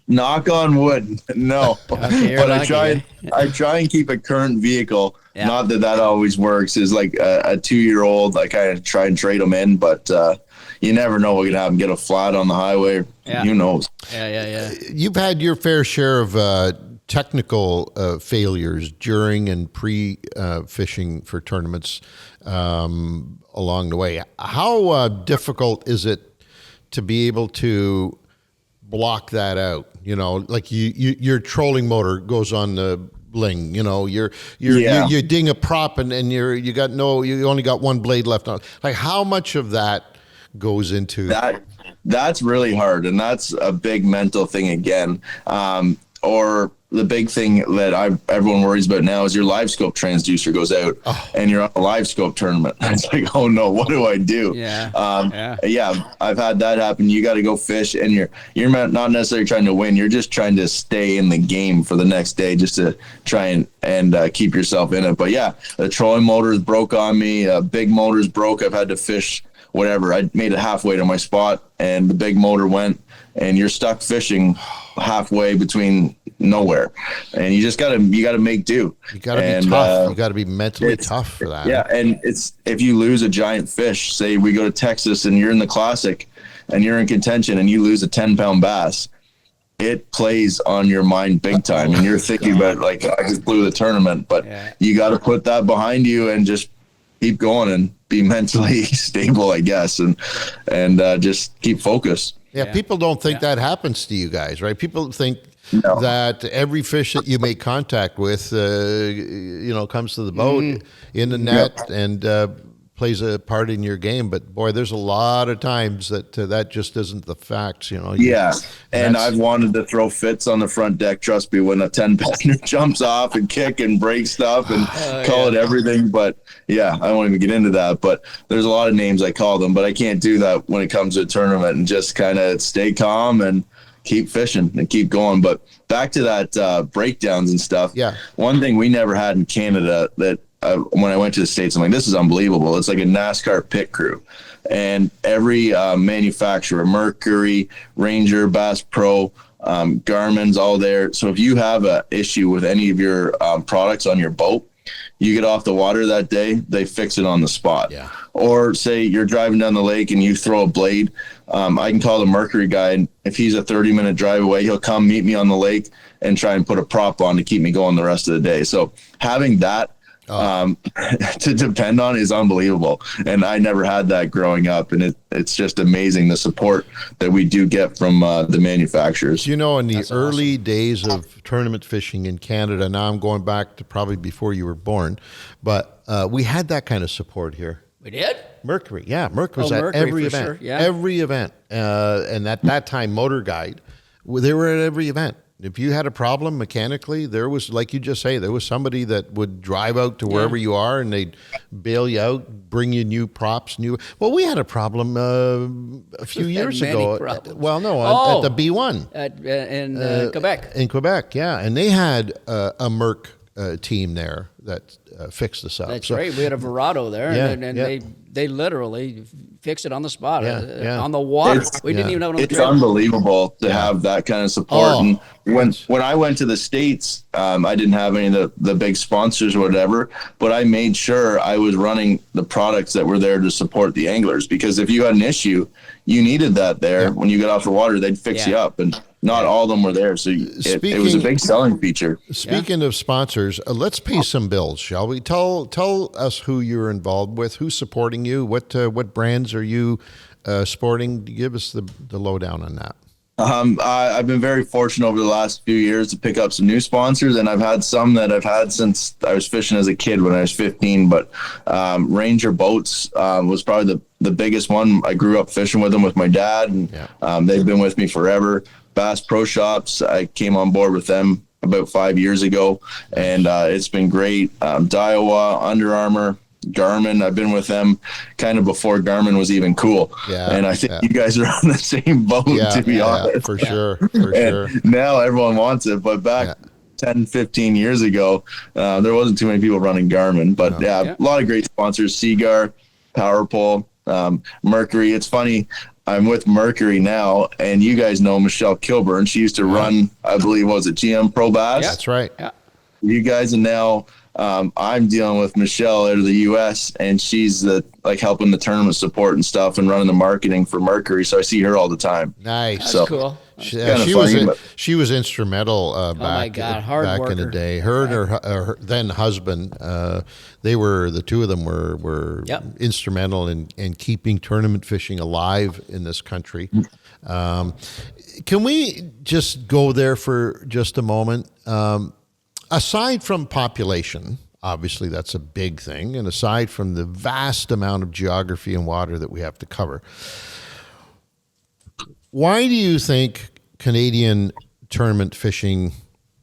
Knock on wood, no. Okay, but I try and keep a current vehicle. Yeah. Not that always works. Is like a 2-year-old. I kind of try and trade them in, but you never know what can happen. Get a flat on the highway. Yeah. Who knows? Yeah. You've had your fair share of technical failures during and pre-fishing for tournaments along the way. How difficult is it to be able to block that out? You know, like your trolling motor goes on the bling. You know, you ding a prop and you only got one blade left on. Like, how much of that goes into that? That's really hard, and that's a big mental thing again. Or the big thing that everyone worries about now is your live scope transducer goes out and you're on a live scope tournament. It's like, oh no, what do I do? I've had that happen. You got to go fish, and you're not necessarily trying to win. You're just trying to stay in the game for the next day, just to try and keep yourself in it. But yeah, the trolling motors broke on me. Big motors broke. I've had to fish whatever. I made it halfway to my spot, and the big motor went, and you're stuck fishing halfway between nowhere, and you gotta make do. You gotta be tough. You gotta be mentally tough for that. Yeah, and it's, if you lose a giant fish, say we go to Texas and you're in the Classic and you're in contention and you lose a 10-pound bass, it plays on your mind big time, and you're thinking about, like, I just blew the tournament, but you got to put that behind you and just keep going and be mentally stable, I guess, and just keep focused. Yeah, people don't think that happens to you guys, right? People think that every fish that you make contact with, comes to the boat in the net and plays a part in your game. But boy, there's a lot of times that just isn't the facts, And I've wanted to throw fits on the front deck. Trust me, when a 10-pounder jumps off and kick and break stuff and call it everything. But I won't even get into that. But there's a lot of names I call them, but I can't do that when it comes to a tournament, and just kind of stay calm and keep fishing and keep going. But back to that breakdowns and stuff. Yeah. One thing we never had in Canada that when I went to the States, I'm like, this is unbelievable. It's like a NASCAR pit crew, and every manufacturer, Mercury, Ranger, Bass Pro, Garmin's, all there. So if you have an issue with any of your products on your boat, you get off the water that day, they fix it on the spot. Yeah. Or say you're driving down the lake and you throw a blade. I can call the Mercury guy, and if he's a 30-minute drive away, he'll come meet me on the lake and try and put a prop on to keep me going the rest of the day. So having that to depend on is unbelievable, and I never had that growing up, and it's just amazing the support that we do get from the manufacturers. In the early days of tournament fishing in Canada, now I'm going back to probably before you were born, but we had that kind of support here. We did? Mercury was at Mercury, every event. sure. Yeah. Every event, and at that time, Motor Guide, they were at every event. If you had a problem mechanically, there was, like you just say, there was somebody that would drive out to wherever you are, and they'd bail you out, bring you new props. Well, we had a problem a few years ago. Problems. Well, no, at the B1 in Quebec. In Quebec, yeah, and they had a Merc team there that fixed us up. That's right. We had a Verado there, and they literally fixed it on the spot, on the water. We didn't even know. It's unbelievable to have that kind of support. And when I went to the States, I didn't have any of the big sponsors or whatever, but I made sure I was running the products that were there to support the anglers, because if you had an issue, you needed that there. When you got off the water, they'd fix you up, and not all of them were there. So it was a big selling feature. Speaking of sponsors, let's pay some bills, shall we? Tell us who you're involved with, who's supporting you, what brands are you sporting? Give us the lowdown on that. I've been very fortunate over the last few years to pick up some new sponsors, and I've had some that I've had since I was fishing as a kid when I was 15. But Ranger Boats was probably the biggest one. I grew up fishing with them with my dad, and they've been with me forever. Bass Pro Shops, I came on board with them about 5 years ago, and it's been great. Daiwa, Under Armour, Garmin, I've been with them kind of before Garmin was even cool. And I think you guys are on the same boat, to be honest. For sure. Sure. Now everyone wants it, but back 10, 15 years ago, there wasn't too many people running Garmin. But a lot of great sponsors: Seagar, PowerPole, Mercury. It's funny, I'm with Mercury now, and you guys know Michelle Kilburn. She used to run, I believe, was it GM Pro Bass? Yeah, that's right. Yeah. You guys, and now I'm dealing with Michelle out of the U.S., and she's helping the tournament support and stuff, and running the marketing for Mercury. So I see her all the time. Nice. That's cool. She was instrumental back in the day. Her and her then husband, the two of them were instrumental in keeping tournament fishing alive in this country. Can we just go there for just a moment? Aside from population, obviously that's a big thing, and aside from the vast amount of geography and water that we have to cover, why do you think Canadian tournament fishing,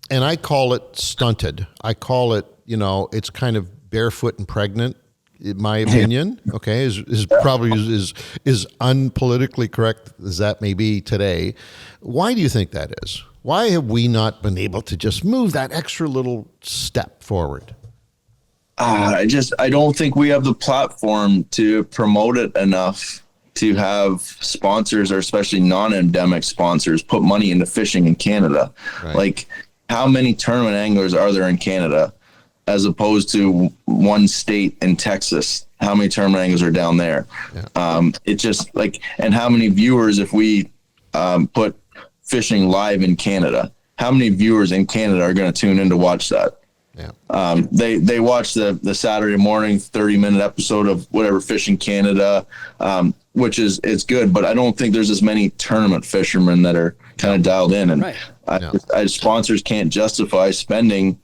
and I call it stunted, I call it, it's kind of barefoot and pregnant, in my opinion, okay, is probably is unpolitically correct as that may be today. Why do you think that is? Why have we not been able to just move that extra little step forward? I don't think we have the platform to promote it enough to have sponsors, or especially non-endemic sponsors, put money into fishing in Canada. Right. Like, how many tournament anglers are there in Canada as opposed to one state in Texas? How many tournament anglers are down there? Yeah. It just like, and how many viewers, if we put fishing live in Canada, how many viewers in Canada are going to tune in to watch that? Yeah. They watch the Saturday morning 30-minute episode of whatever Fishing Canada, which is good, but I don't think there's as many tournament fishermen that are kind of dialed in, and sponsors can't justify spending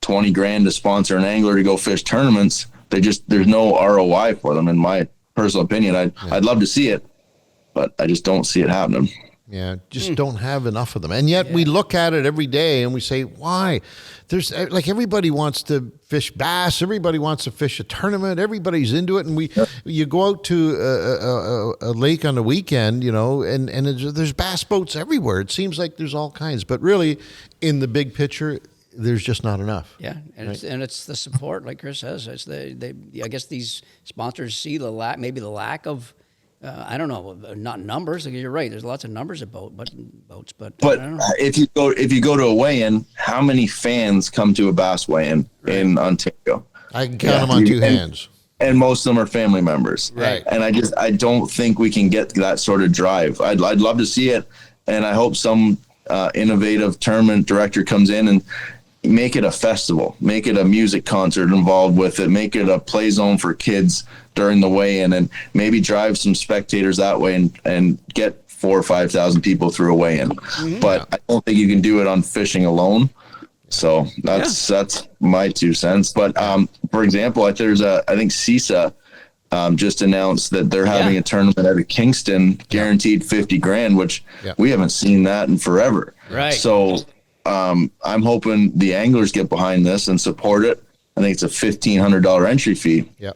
$20,000 to sponsor an angler to go fish tournaments. There's no ROI for them, in my personal opinion. I'd love to see it, but I just don't see it happening. Yeah, just don't have enough of them. And yet we look at it every day and we say, why? There's like, everybody wants to fish bass. Everybody wants to fish a tournament. Everybody's into it. And you go out to a lake on the weekend, you know, and there's bass boats everywhere. It seems like there's all kinds, but really in the big picture, there's just not enough. Yeah, and it's the support, like Chris says. It's I guess these sponsors see the lack of, I don't know, not numbers. You're right. There's lots of numbers of boats, but I don't know. if you go to a weigh-in, how many fans come to a bass weigh-in in Ontario? I can count them on two hands. And most of them are family members. Right. And I don't think we can get that sort of drive. I'd love to see it, and I hope some innovative tournament director comes in and make it a festival, make it a music concert involved with it, make it a play zone for kids during the weigh-in, and maybe drive some spectators that way and get 4,000 or 5,000 people through a weigh-in. Mm-hmm. But I don't think you can do it on fishing alone. So that's my 2 cents. But for example, I think CISA just announced that they're having a tournament out of Kingston, guaranteed $50,000, which we haven't seen that in forever. Right. So I'm hoping the anglers get behind this and support it. I think it's a $1,500 entry fee. Yeah.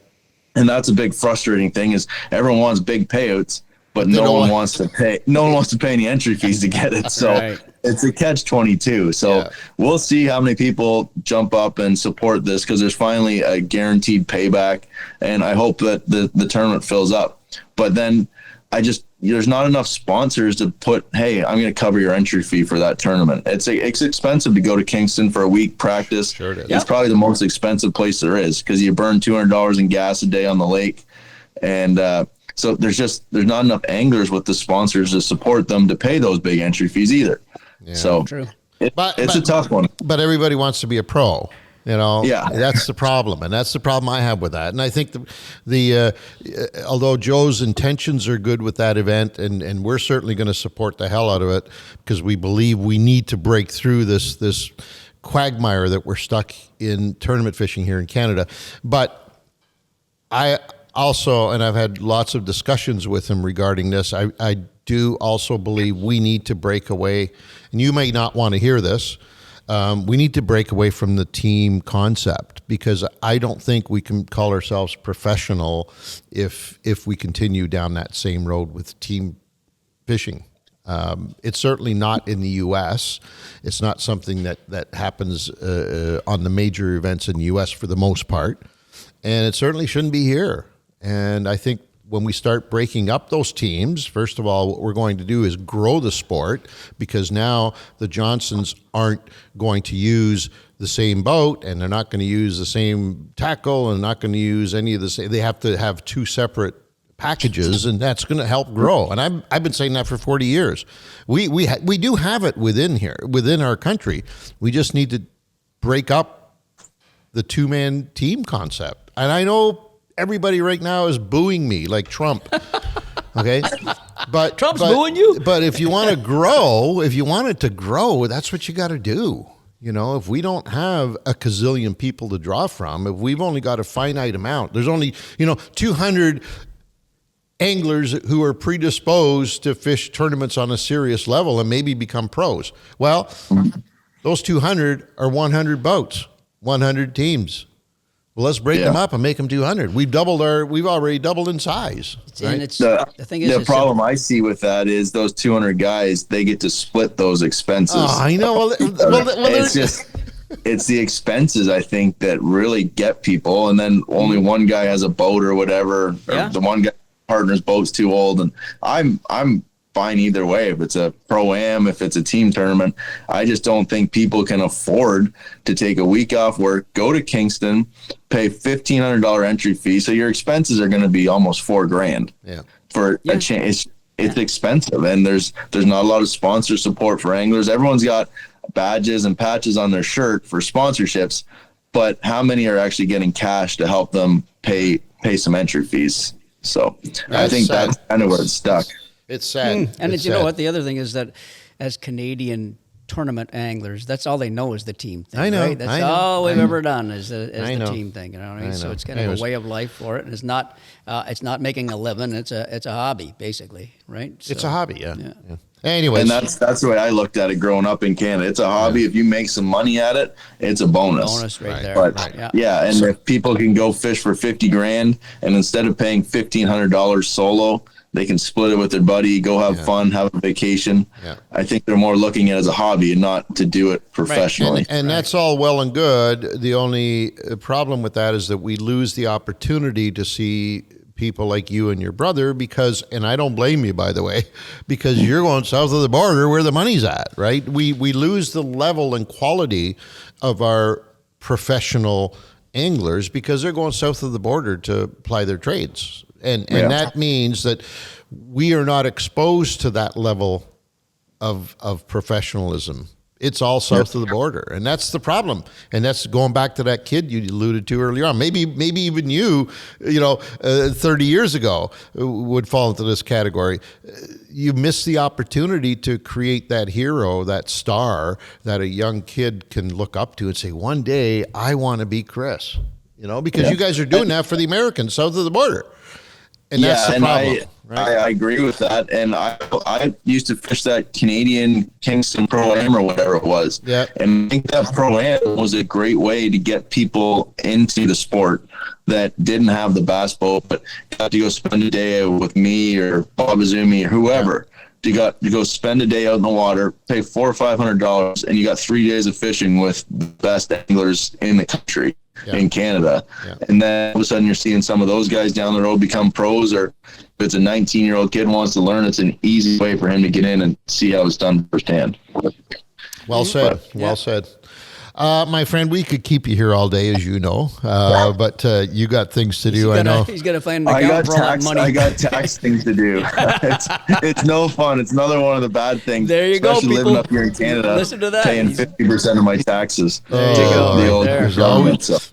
And that's a big frustrating thing, is everyone wants big payouts, but no one wants to pay any entry fees to get it. So it's a catch-22. So we'll see how many people jump up and support this, because there's finally a guaranteed payback, and I hope that the tournament fills up. But then there's not enough sponsors to put, hey, I'm going to cover your entry fee for that tournament. It's expensive to go to Kingston for a week practice. Sure it is. It's probably the most expensive place there is, because you burn $200 in gas a day on the lake. And so there's not enough anglers with the sponsors to support them to pay those big entry fees either. Yeah. So it's a tough one. But everybody wants to be a pro. You know, yeah, that's the problem, and that's the problem I have with that. And I think although Joe's intentions are good with that event, and we're certainly going to support the hell out of it, because we believe we need to break through this quagmire that we're stuck in tournament fishing here in Canada. But I also, and I've had lots of discussions with him regarding this, I do also believe we need to break away, and you may not want to hear this. We need to break away from the team concept, because I don't think we can call ourselves professional if we continue down that same road with team fishing. It's certainly not in the U.S. It's not something that happens on the major events in the U.S. for the most part, and it certainly shouldn't be here. And I think when we start breaking up those teams, first of all, what we're going to do is grow the sport, because now the Johnstons aren't going to use the same boat, and they're not going to use the same tackle, and not going to use any of the same. They have to have 2 separate packages, and that's going to help grow. And I've been saying that for 40 years. We do have it within our country. We just need to break up the 2-man team concept. And I know everybody right now is booing me like Trump. Okay, but Trump's booing you. But if you want to grow, if you want it to grow, that's what you got to do. You know, if we don't have a gazillion people to draw from, if we've only got a finite amount, there's only 200 anglers who are predisposed to fish tournaments on a serious level and maybe become pros. Well, those 200 are 100 boats, 100 teams. Well, let's break them up and make them 200. We've already doubled in size. Right? And the problem I see with that is those 200 guys, they get to split those expenses. Oh, I know. Well, it's just it's the expenses, I think, that really get people. And then only one guy has a boat or whatever. Or the one guy partner's boat's too old. And I'm fine either way. If it's a pro-am, if it's a team tournament, I just don't think people can afford to take a week off work, go to Kingston, pay $1,500 entry fee. So your expenses are going to be almost $4,000 for a chance. It's expensive, and there's not a lot of sponsor support for anglers. Everyone's got badges and patches on their shirt for sponsorships, but how many are actually getting cash to help them pay some entry fees? So I think that's kind of where it's stuck. It's sad. And you know what? The other thing is that as Canadian tournament anglers, that's all they know is the team thing. I know. Right? That's all we've ever done is the team thing. You know what I mean? So it's kind of a way of life for it, and it's not making a living. It's a hobby, basically, right? So, it's a hobby, yeah. Anyways. And that's the way I looked at it growing up in Canada. It's a hobby. If you make some money at it, it's a bonus. Bonus right there. But right. And if people can go fish for $50,000, and instead of paying $1,500 solo, they can split it with their buddy, go have fun, have a vacation. Yeah. I think they're more looking at it as a hobby and not to do it professionally. Right. And that's all well and good. The only problem with that is that we lose the opportunity to see people like you and your brother because, and I don't blame you, by the way, because you're going south of the border where the money's at, right? We lose the level and quality of our professional anglers because they're going south of the border to ply their trades. And that means that we are not exposed to that level of professionalism. It's all south of the border, and that's the problem. And that's going back to that kid you alluded to earlier on. Maybe even you 30 years ago would fall into this category. You missed the opportunity to create that hero, that star that a young kid can look up to and say, one day I want to be Chris. Because you guys are doing that for the Americans south of the border. And that's the problem. I agree with that. And I used to fish that Canadian Kingston Pro-Am or whatever it was. Yeah. And I think that Pro-Am was a great way to get people into the sport that didn't have the bass boat, but got to go spend a day with me or Bob Azumi or whoever. You got to go spend a day out in the water, pay $400 or $500, and you got 3 days of fishing with the best anglers in the country. In Canada. And then all of a sudden you're seeing some of those guys down the road become pros, or if it's a 19-year-old kid wants to learn, it's an easy way for him to get in and see how it's done firsthand. Well said. Well said. My friend, we could keep you here all day, as you know, but you got things to do. I know. He's got to find an account for all that money. I got tax things to do. It's no fun. It's another one of the bad things. There you go, people. Living up here in Canada, listen to that. Paying 50% of my taxes. There you go.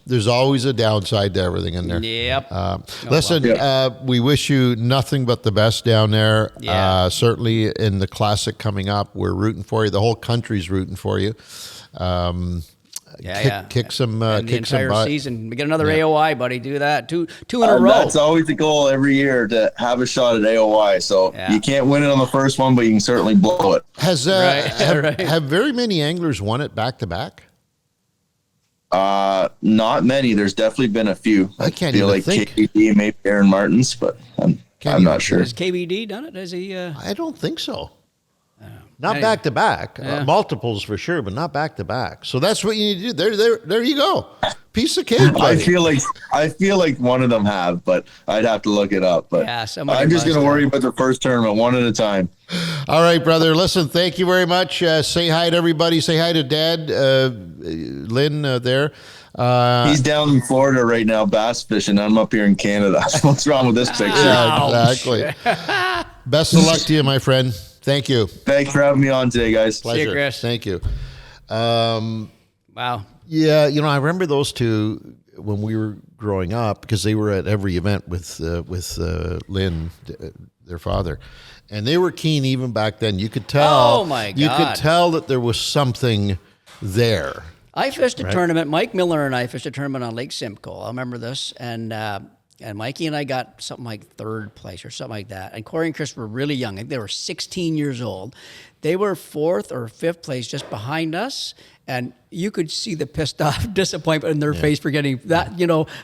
There's always a downside to everything in there. Yep. Listen, we wish you nothing but the best down there. Yeah. Certainly in the Classic coming up, we're rooting for you. The whole country's rooting for you. Kick some the entire butt. season. We get another AOY, buddy. Do that. Two in a row. That's always the goal every year, to have a shot at AOY. So you can't win it on the first one, but you can certainly blow it. Have very many anglers won it back to back? Not many. There's definitely been a few. I can't even think. KBD, maybe Aaron Martins, but I'm not sure. Has KBD done it? Has he? I don't think so. Not back to back, multiples for sure, but not back to back. So that's what you need to do. There you go. Piece of cake. I feel like one of them have, but I'd have to look it up. But I'm just going to worry about the first tournament one at a time. All right, brother. Listen, thank you very much. Say hi to everybody. Say hi to Dad, Lynn there. He's down in Florida right now, bass fishing. I'm up here in Canada. What's wrong with this picture? Yeah, exactly. Best of luck to you, my friend. Thank you. Thanks for having me on today, guys. Pleasure. See you, Chris. Thank you. Wow. Yeah, I remember those two when we were growing up because they were at every event with Lynn, their father, and they were keen even back then. You could tell. Oh my God! You could tell that there was something there. I fished a tournament. Mike Miller and I fished a tournament on Lake Simcoe. I remember this, and And Mikey and I got something like third place or something like that. And Corey and Chris were really young. They were 16 years old. They were fourth or fifth place just behind us. And you could see the pissed off disappointment in their face for getting that,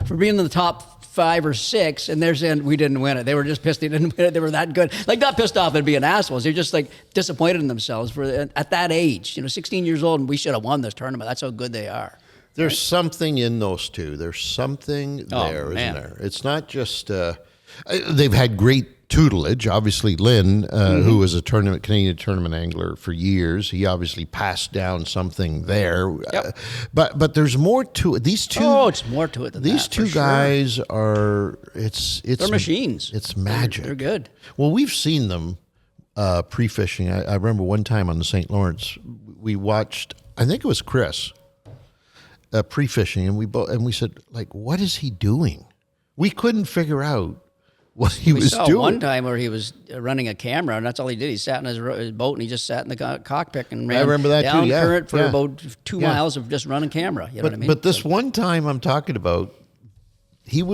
for being in the top 5 or 6. And we didn't win it. They were just pissed they didn't win it. They were that good. Like, not pissed off and being assholes. They're just like disappointed in themselves at that age. 16 years old, and we should have won this tournament. That's how good they are. There's something in those two. There's something there, isn't there? It's not just they've had great tutelage. Obviously, Lynn, who was a Canadian tournament angler for years, he obviously passed down something there. Yep. But there's more to it. These two. Oh, it's more to it than these that. These two guys are. They're machines. It's magic. They're good. Well, we've seen them pre-fishing. I remember one time on the St. Lawrence, we watched. I think it was Chris. Pre-fishing, and we said, like, what is he doing? We couldn't figure out what he was doing. We saw one time where he was running a camera, and that's all he did. He sat in his boat, and he just sat in the cockpit and ran down current for about 2 miles of just running camera. You know what I mean? But this one time I'm talking about, I think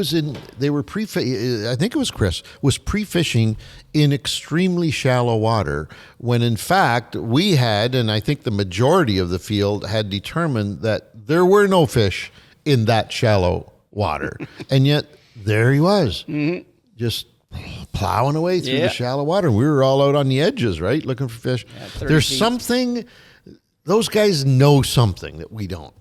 it was Chris, was pre-fishing in extremely shallow water when in fact we had, and I think the majority of the field had determined that there were no fish in that shallow water. And yet there he was, just plowing away through the shallow water. We were all out on the edges, right? Looking for fish. There's something, those guys know something that we don't.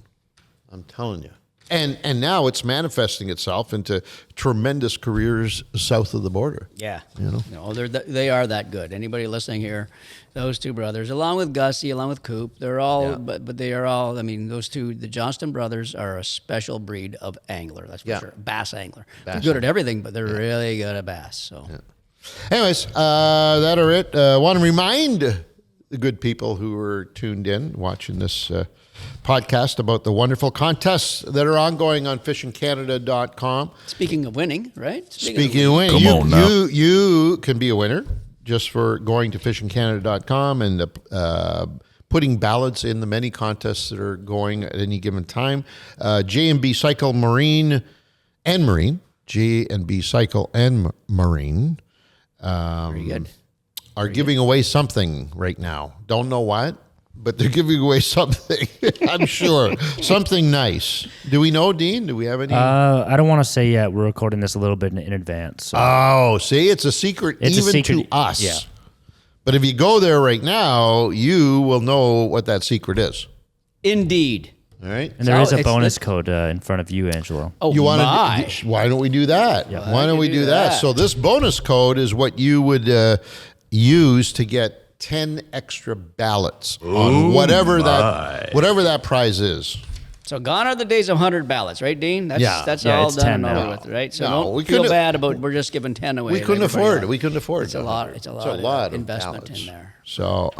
I'm telling you. And now it's manifesting itself into tremendous careers south of the border. Yeah, no, they are that good. Anybody listening here, those two brothers, along with Gussie, along with Coop, they're all, but they are all. I mean, those two, the Johnston brothers, are a special breed of angler. That's for sure. Bass angler. They're good at everything, but they're really good at bass. So, anyways, that are it. Want to remind the good people who are tuned in, watching this podcast about the wonderful contests that are ongoing on fishingcanada.com. Speaking of winning, right? Speaking of winning, you can be a winner just for going to fishingcanada.com and putting ballots in the many contests that are going at any given time. J&B Cycle Marine and Marine, J&B Cycle and Marine very good. Are giving away something right now. Don't know what, but they're giving away something. I'm sure something nice. Do we know, Dean? Do we have any? I don't want to say yet. We're recording this a little bit in advance. So. Oh, see, it's a secret to us. Yeah. But if you go there right now, you will know what that secret is. Indeed. All right. And there is a bonus code in front of you, Angelo. Oh, you want to? Why don't we do that? Yeah. Why don't we do that? So this bonus code is what you would use to get 10 extra ballots on whatever that prize is. So gone are the days of 100 ballots, right, Dean? That's all done and over with, right? So don't feel bad about we're just giving 10 away. We couldn't afford it. We couldn't afford it. It's a lot of investment ballots in there. So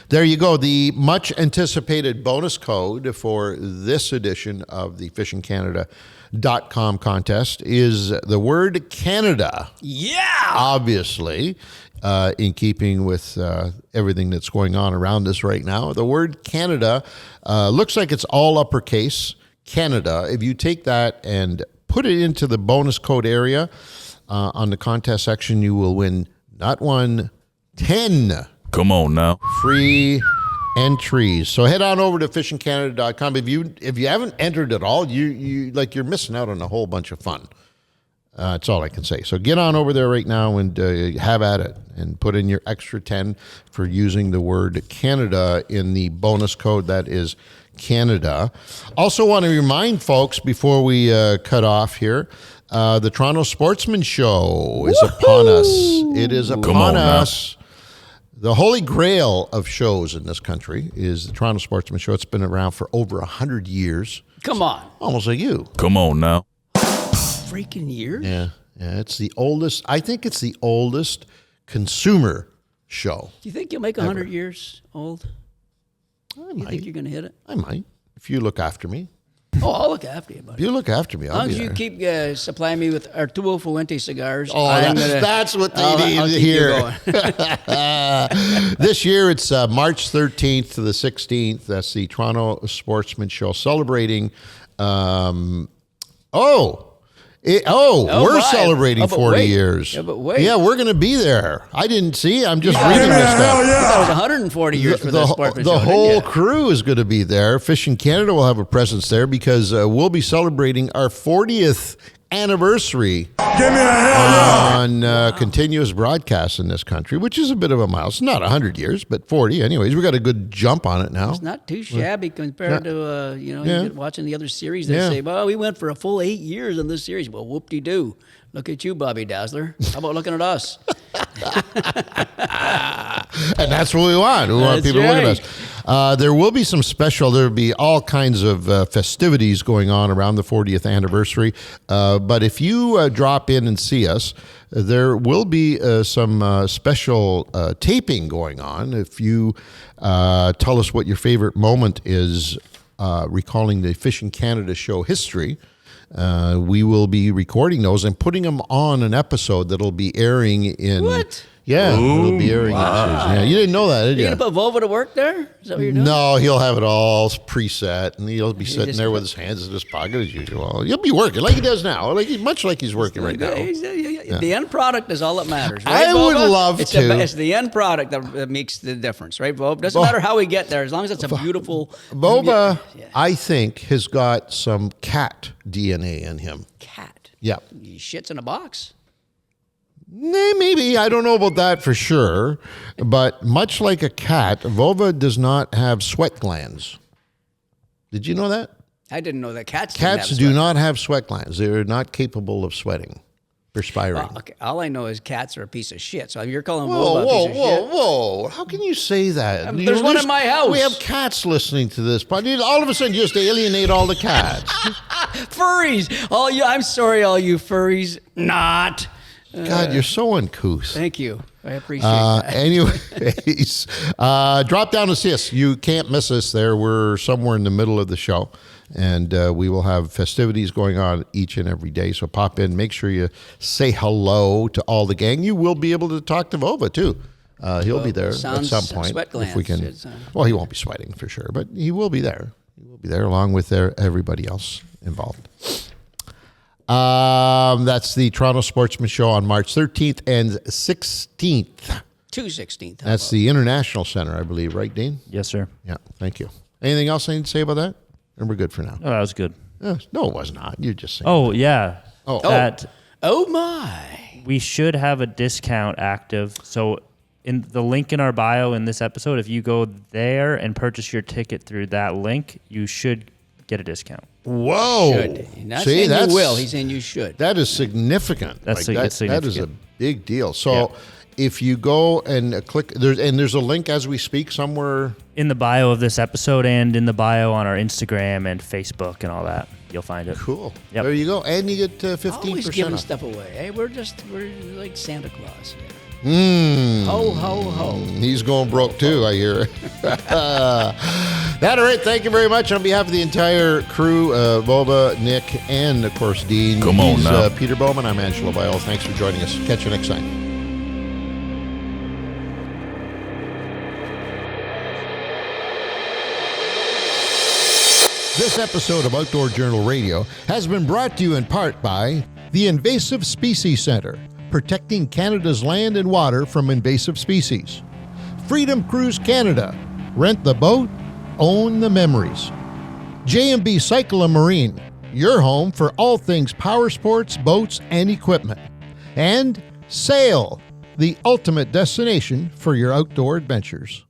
there you go. The much anticipated bonus code for this edition of the fishingcanada.com contest is the word Canada. Yeah. Obviously, in keeping with everything that's going on around us right now. The word Canada looks like it's all uppercase, Canada. If you take that and put it into the bonus code area on the contest section, you will win not 1, 10. Come on now. Free entries. So head on over to fishingcanada.com. If you haven't entered at all, you're missing out on a whole bunch of fun. That's all I can say. So get on over there right now and have at it and put in your extra 10 for using the word Canada in the bonus code that is Canada. Also want to remind folks before we cut off here, the Toronto Sportsman Show is upon us. It is upon us. The holy grail of shows in this country is the Toronto Sportsman Show. It's been around for over 100 years. Come on. Almost like you. Come on now. Freaking years? Yeah. It's the oldest. I think it's the oldest consumer show. Do you think you'll make 100 years old? I might. You think you're going to hit it? I might. If you look after me. Oh, I'll look after you, buddy. If you look after me, I'll be there. As long as you keep supplying me with Arturo Fuente cigars. Oh, that's what they need to hear. This year, it's March 13th to the 16th. That's the Toronto Sportsman Show celebrating. We're my. celebrating Oh, but 40 wait. years. Yeah, but wait. Yeah, we're going to be there. I didn't see. I'm just Yeah. reading this I stuff. thought it was 140 years for the sport. The whole crew is going to be there. Fishing Canada will have a presence there because we'll be celebrating our 40th anniversary on continuous broadcast in this country, which is a bit of a milestone. Not 100 years, but 40 anyways. We got a good jump on it now. It's not too shabby compared to, you get watching the other series. They say, well, we went for a full 8 years in this series. Well, whoop-de-doo. Look at you, Bobby Dazzler. How about looking at us? And that's what we want. We want people to look at us. There will be there will be all kinds of festivities going on around the 40th anniversary. But if you drop in and see us, there will be some special taping going on. If you tell us what your favorite moment is, recalling the Fishing Canada show history, we will be recording those and putting them on an episode that'll be airing in. What? Yeah, it'll be airing. Yeah, you didn't know that, did you? You're going to put Volvo to work there? Is that what you're doing? No, he'll have it all preset, and he'll be sitting there with his hands in his pocket as usual. He'll be working like he does now, much like he's working right now. The end product is all that matters. Right, I would Volvo? love to. It's the end product that makes the difference, right, Volvo? Doesn't matter how we get there, as long as it's a beautiful. Boba, I think, has got some cat DNA in him. Cat. Yeah. He shits in a box. Maybe. I don't know about that for sure. But much like a cat, Vova does not have sweat glands. Did you know that? I didn't know that cats do not have sweat glands. They're not capable of sweating, perspiring. Okay. All I know is cats are a piece of shit. So you're calling Vova a piece of shit. Whoa. How can you say that? There's one in my house. We have cats listening to this. But all of a sudden, you just alienate all the cats. Furries. I'm sorry, all you furries. Not. God, you're so uncouth. Thank you. I appreciate that. Anyways, drop down and see us. You can't miss us there. We're somewhere in the middle of the show, and we will have festivities going on each and every day. So pop in. Make sure you say hello to all the gang. You will be able to talk to Vova, too. He'll be there at some point. Sweat glands. If we can. Well, he won't be sweating for sure, but he will be there. He will be there along with everybody else involved. That's the Toronto Sportsman Show on March 13th and 16th. 2/16. That's the International Center, I believe, right, Dean? Yes, sir. Yeah, thank you. Anything else I need to say about that? And we're good for now. Oh, that was good. No, it was not. You're just saying. Oh, yeah. Oh, my. We should have a discount active. So in the link in our bio in this episode, if you go there and purchase your ticket through that link, you should get a discount. Whoa. Should. Not saying you will. He's saying you should. That is significant. That's significant. That is a big deal. So if you go and click, there's a link as we speak somewhere. In the bio of this episode and in the bio on our Instagram and Facebook and all that. You'll find it. Cool. Yep. There you go. And you get 15% Always giving off. stuff away. Hey, we're like Santa Claus here. Ho, ho, ho. He's going broke too, I hear. All right. Thank you very much. On behalf of the entire crew, Boba, Nick, and of course, Dean. Come on now. Peter Bowman. I'm Angelo Viola. Thanks for joining us. Catch you next time. This episode of Outdoor Journal Radio has been brought to you in part by the Invasive Species Center, protecting Canada's land and water from invasive species. Freedom Cruise Canada, rent the boat, own the memories. J&B Cycle and Marine, your home for all things power sports, boats, and equipment. And Sail, the ultimate destination for your outdoor adventures.